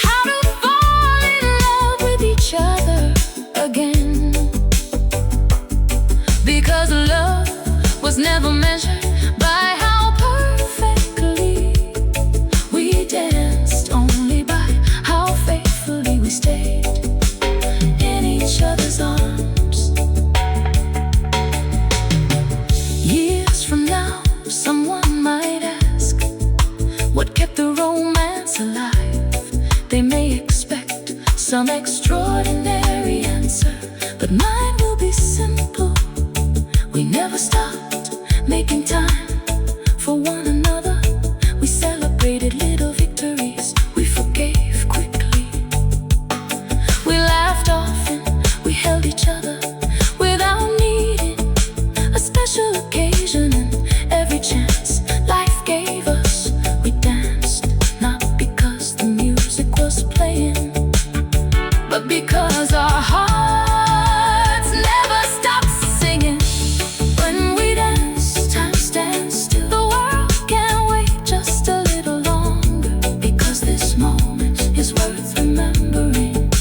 how to fall in love with each other again. Because love was never measured by how perfectly we danced, only by how faithfully we stayed in each other's arms. Years from now, someone might ask what kept the romance alive. They may expect some extraordinary answer, but mine will be simple. We never stopped making time for one another. We celebrated little victories, we forgave quickly. We laughed often, we held each other without needing a special occasion. And every chance life gave us, we danced, not because the music was playing, but because our hearts never stopped singing. When we dance, time stands still. The world can't wait just a little longer, because this moment is worth remembering.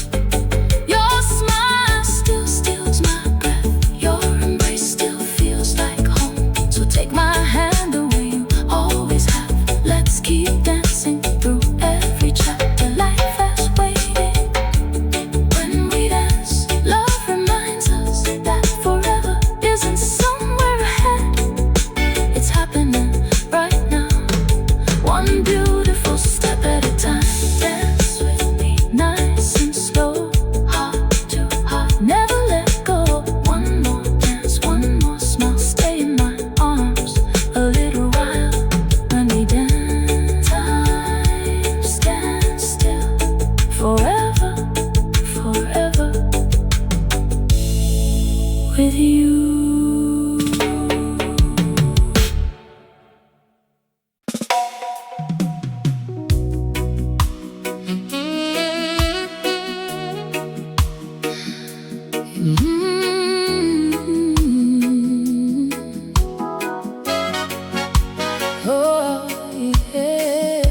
Your smile still steals my breath, your embrace still feels like home. So take my hand the way you always have. Let's keep dancing through every chapter life has waited. When we dance, love reminds us that forever isn't somewhere ahead. It's happening right now, one beautiful step at a time. Dance with me, nice and slow, heart to heart, never let go. One more dance, one more smile, stay in my arms a little while. When we dance, time stands still, forever, forever with you. Oh, yeah.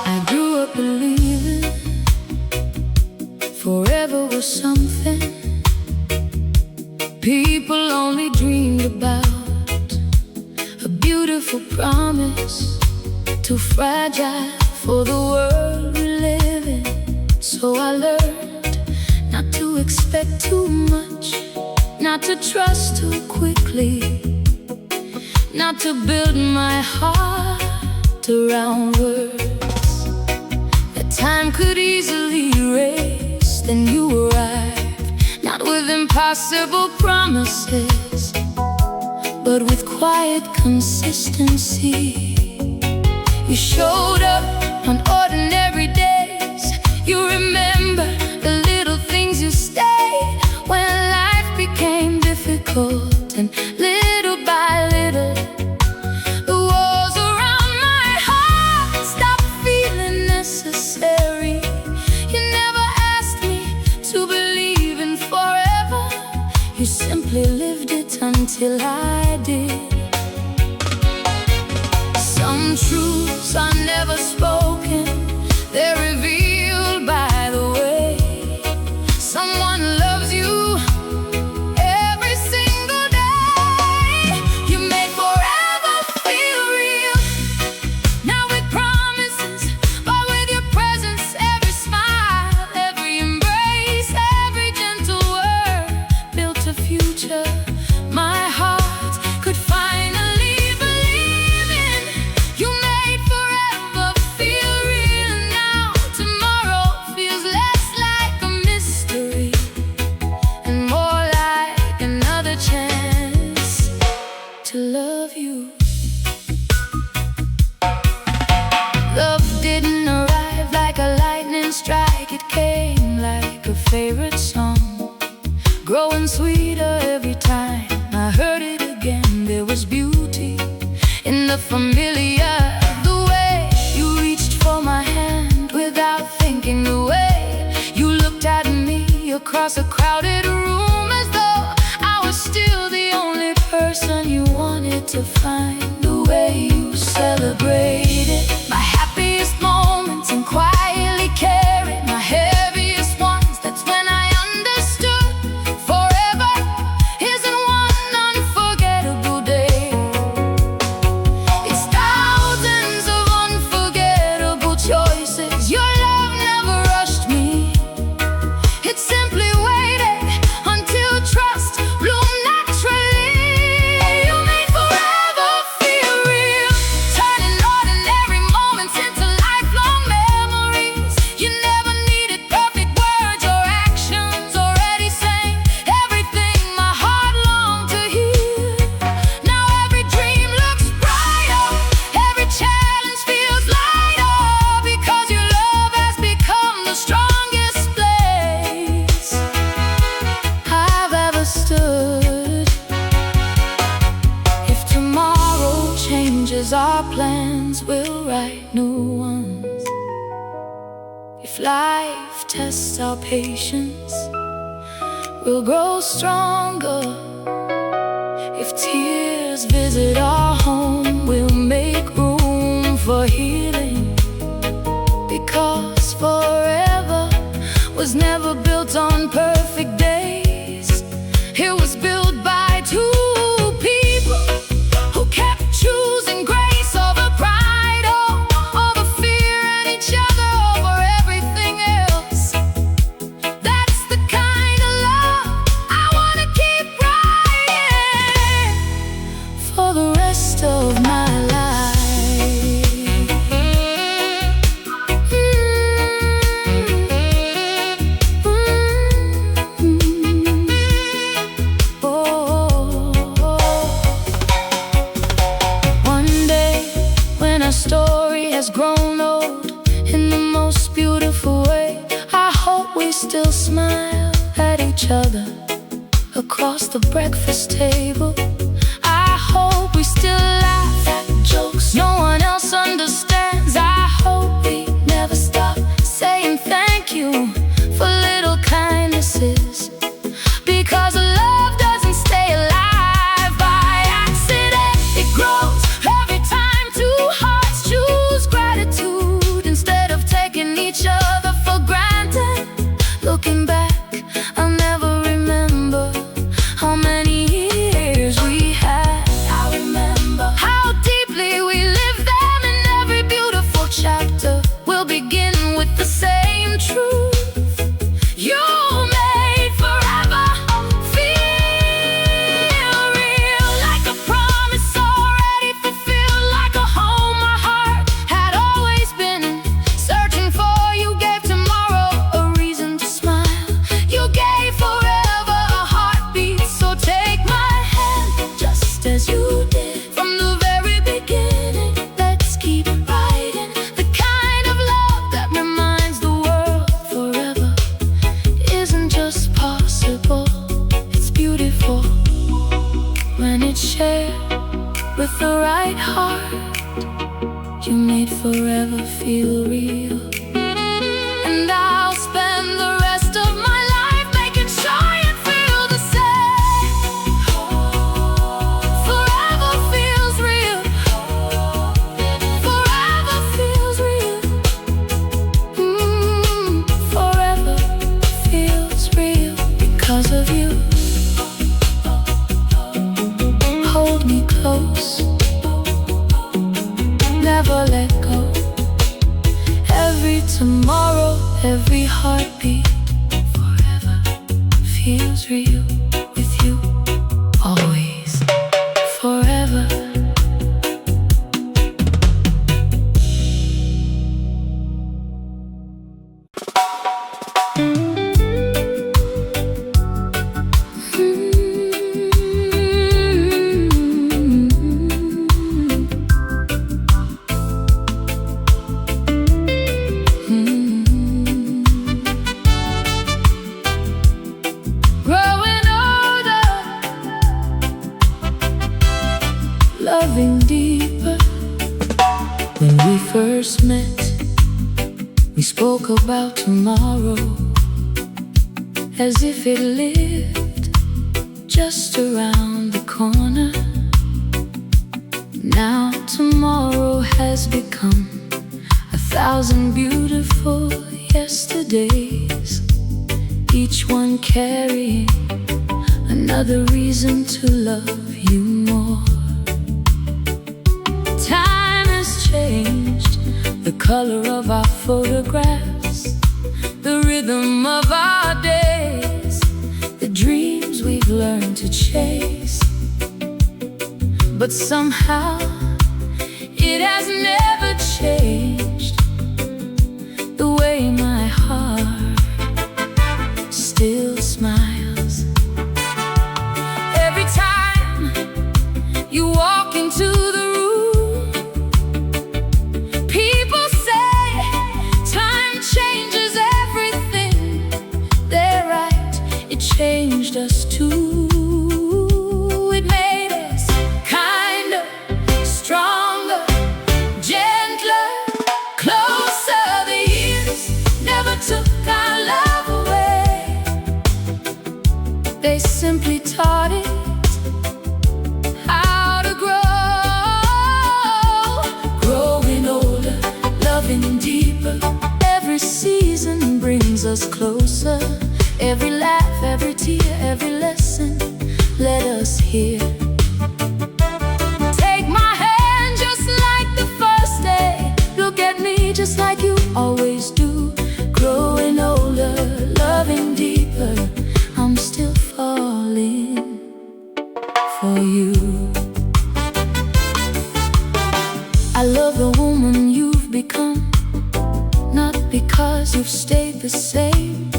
I grew up believing forever was something people only dreamed about, a beautiful promise, too fragile for the world we live in. So I learned not to expect too much, not to trust too quickly, not to build my heart around words that time could easily erase. Then you arrived, not with impossible promises, but with quiet consistency. You showed up on ordinary days. You remember the little things. You stayed when life became difficult, and little by little the walls around my heart stopped feeling necessary. You never asked me to believe in forever, you simply lived it until I did. Some truths are never spoken, they're revealed by the way someone loves you every single day. You made forever feel real, not with promises, but with your presence. Every smile, every embrace, every gentle word built a future my heart could finally believe in. You made forever feel real. Now tomorrow feels less like a mystery and more like another chance to love you. Love didn't arrive like a lightning strike, it came like a favorite song, growing sweeter every time I heard it again. There was beauty in the familiar, the way you reached for my hand without thinking, the way you looked at me across a crowded room as though I was still the only person you wanted to find, the way you celebrated my happiest moments and quietly carried my heaviest ones. That's when I understood forever isn't one unforgettable day. It's thousands of unforgettable choices. Your love never rushed me, it simply waited until trust bloomed naturally. You made forever feel real, turning ordinary moments into lifelong memories. You never needed perfect words or actions, already saying everything my heart longed to hear. Now every dream looks brighter, every challenge feels lighter, because your love has become the strongest place I've ever stood. If tomorrow changes our plans, we'll write new ones. If life tests our patience, we'll grow stronger. If tears visit our home, we'll make room for healing, because forever was never built on perfect days. It was built by two people who kept choosing grace over pride, over fear and each other over everything else. That's the kind of love I wanna keep writing for the rest of my life. One day, when our story has grown old in the most beautiful way, I hope we still smile at each other across the breakfast table. I hope we still laugh at jokes no one else understands. I hope we never stop saying thank you for little kindnesses, because love doesn't stay alive by accident. It grows every time two hearts choose gratitude instead of taking each other for granted. Looking back, I'll never remember how many years we had. I remember how deeply we lived them in every beautiful chapter. We'll begin with the same truth. You made forever feel real, like a promise already fulfilled, like a home my heart had always been searching for. You gave tomorrow a reason to smile. You gave forever a heartbeat, so take my hand just as you did from the very beginning. Let's keep writing the kind of love that reminds the world forever isn't just possible, it's beautiful when it's shared with the right heart. You made forever feel real, and I'll spend the rest of my life making sure you feel the same. Forever feels real, Every heartbeat forever feels real with you, always, forever. Loving deeper. When we first met, we spoke about tomorrow as if it lived just around the corner. Now tomorrow has become 1,000 beautiful yesterdays, each one carrying another reason to love you more. Time has changed the color of our photographs, the rhythm of our days, the dreams we've learned to chase. But somehow it has never changed the way my heart still smiles every time you walk into the changed us too. It made us kinder, stronger, gentler, closer. The years never took our love away. They simply taught it how to grow. Growing older, loving deeper. Every season brings us closer. Every laugh, every tear, every lesson, let us hear. Take my hand just like the first day. Look at me just like you always do. Growing older, loving deeper. I'm still falling for you. I love the woman you've become, not because you've stayed the same,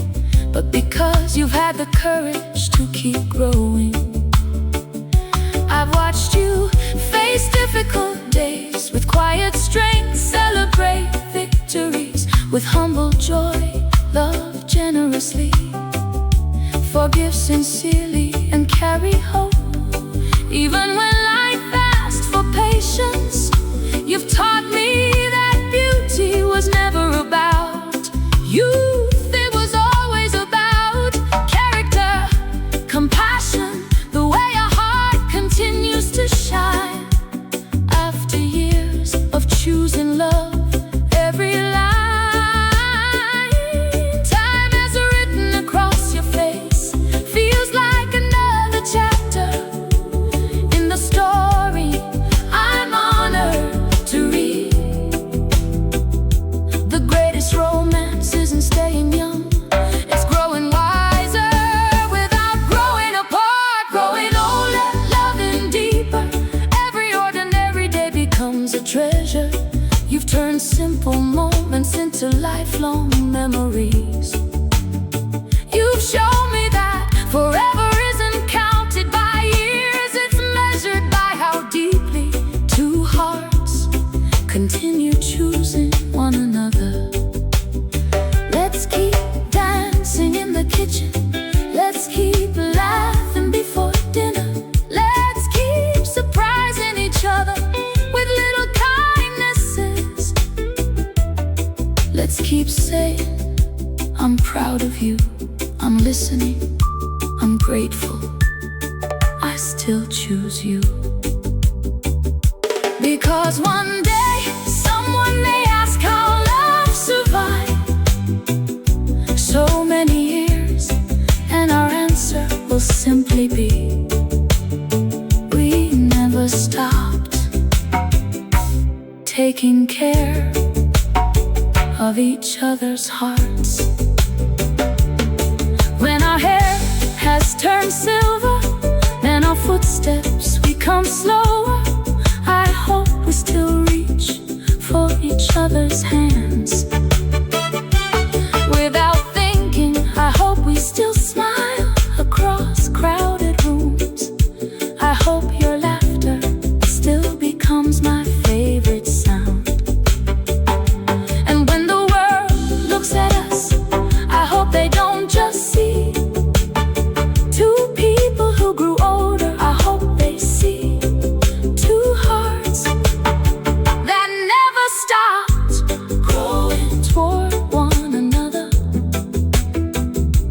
but because you've had the courage to keep growing. I've watched you face difficult days with quiet strength, celebrate victories with humble joy, love generously, forgive sincerely, and carry hope. Even when life asked for patience, you've taught me that beauty was never about you. Compassion, the way your heart continues to shine after years of choosing love. Every line time has written across your face feels like another chapter in the story I'm honored to read. The greatest romance isn't staying young, it's growing wiser. A treasure. You've turned simple moments into lifelong memories. You've shown me that forever isn't counted by years, it's measured by how deeply two hearts continue choosing one another. Let's keep dancing in the kitchen, let's keep laughing before dinner, let's keep surprising each other with little kindnesses. Let's keep saying, I'm proud of you, I'm listening, I'm grateful, I still choose you. Because one day, someone may ask how love survived so many years, and our answer will simply be, we never stopped taking care of each other's hearts. When our hair has turned silver and our footsteps become slower, I hope we still reach for each other's hands. Without thinking, I hope we still smile across crowded rooms. I hope your laughter still becomes my favorite sound. And when the world looks at us, I hope they don't just see two people who grew older. I hope they see two hearts that never stopped growing toward one another.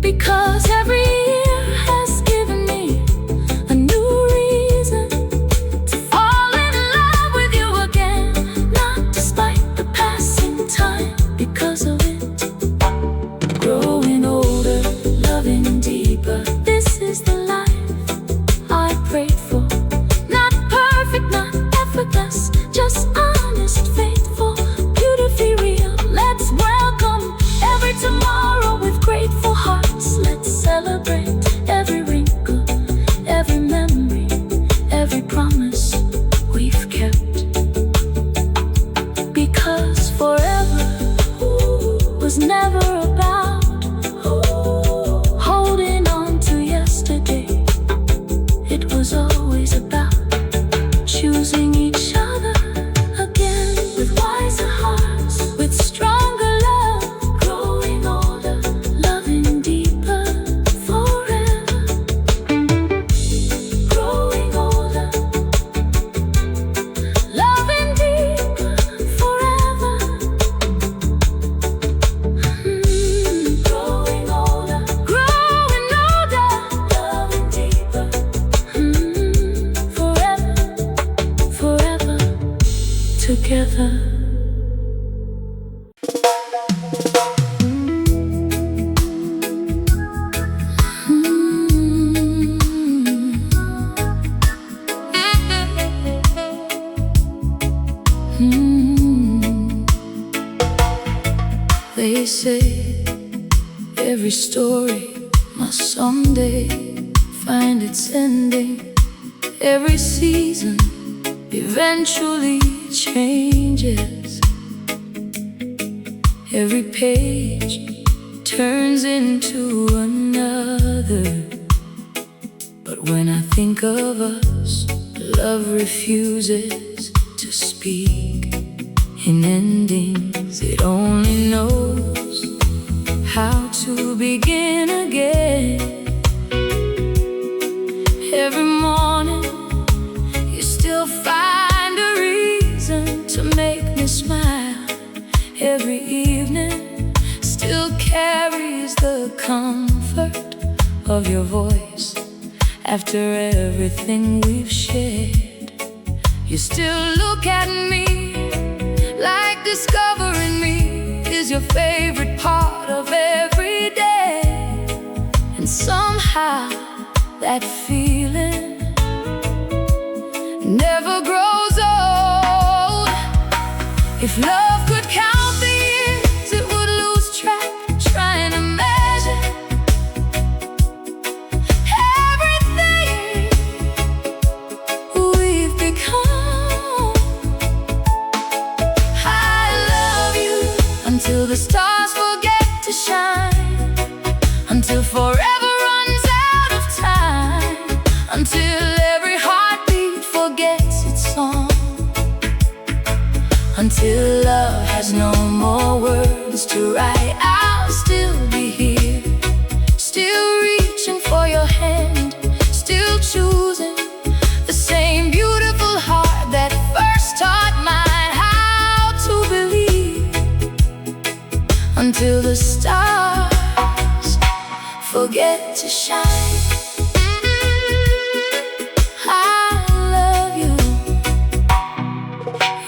Because every year has given me a new reason to fall in love with you again, not despite the passing time, because of it. Growing older, loving deeper, this is the life I prayed for. Not perfect, not effortless, just honest, faithful, beautifully real. Let's welcome every tomorrow with grateful hearts. Let's celebrate every wrinkle, every memory, every promise we've kept. Because forever was never about holding on to yesterday. It was always about choosing each other again with wiser hearts, with stronger love. Growing older, loving deeper, forever. Growing older, loving deeper, forever. Growing older, loving deeper, forever, forever, together. They say every story must someday find its ending. Every season eventually changes. Every page turns into another. But when I think of us, love refuses to speak in endings. It only knows how to begin again. Every morning you still find a reason to make me smile. Every evening still carries the comfort of your voice. After everything we've shared, you still look at me like discovering me is your favorite part of every day. And somehow that feeling never grows old. If love could count the years, it would lose track trying to measure everything we've become. I love you until the stars forget to shine, until forever runs out of time, until every heartbeat forgets its song, until love has no more words to write. I'll still be here, still reaching for your hand, still choosing the same beautiful heart that first taught mine how to believe, until the stars forget to shine. I love you.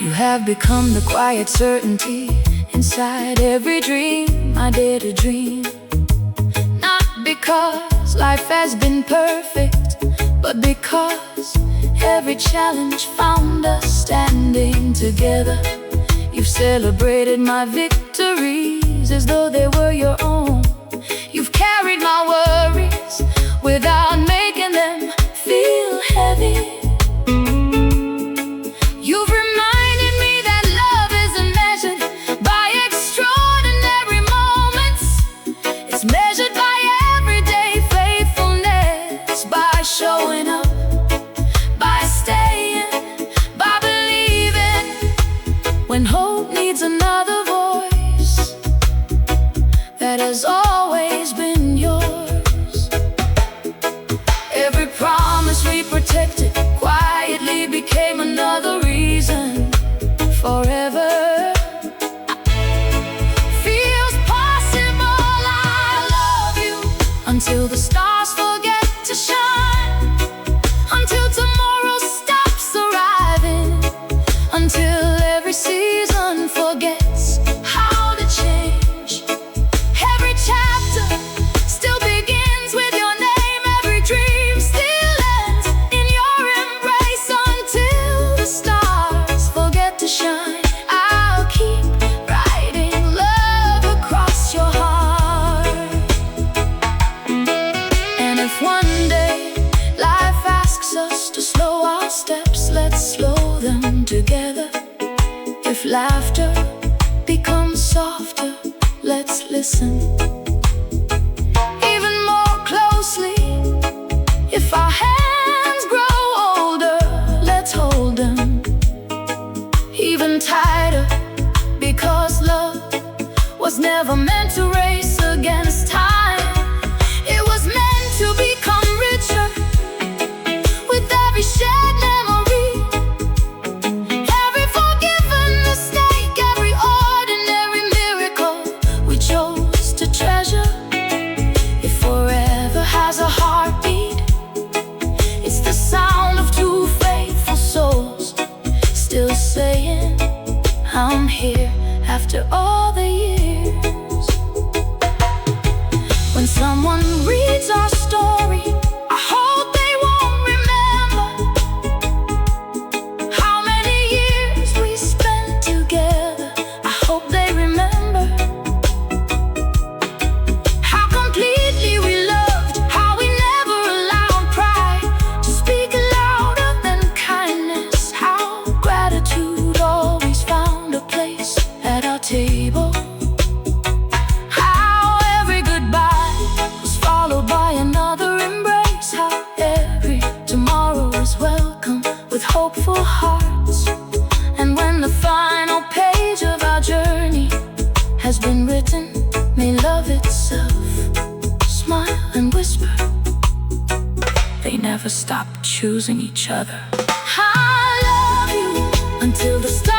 You have become the quiet certainty inside every dream I dare to dream. Not because life has been perfect, but because every challenge found us standing together. You've celebrated my victories as though they were your own. You've carried my worries without making them feel heavy. You've reminded me that love isn't measured by extraordinary moments. It's measured by everyday faithfulness, by showing up, by staying, by believing when hope needs another voice. That has always been yours. Every promise we protected quietly became another reason. Forever feels possible. I love you until the stars forget to shine, until tomorrow stops arriving, until every season forgets how to change. Every chapter still begins with your name. Every dream still ends in your embrace. Until the stars forget to shine, I'll keep writing love across your heart. And if one day life asks us to slow our steps, let's slow them together. If laughter becomes softer, let's listen even more closely. If our hands grow older, let's hold them even tighter, because love was never meant to race against time. It was meant to become richer with every shared memory, every forgiven mistake, every ordinary miracle we chose to treasure. If forever has a heartbeat, it's the sound of two faithful souls still saying, I'm here after all the years. When someone reads our story, I hope they won't remember how many years we spent together. I hope they remember how completely we loved, how we never allowed pride to speak louder than kindness, how gratitude always found a place at our table, how every goodbye was followed by another embrace, how every tomorrow is welcome with hopeful hearts. And when the final page of our journey has been written, may love itself smile and whisper, they never stopped choosing each other. I love you until the stars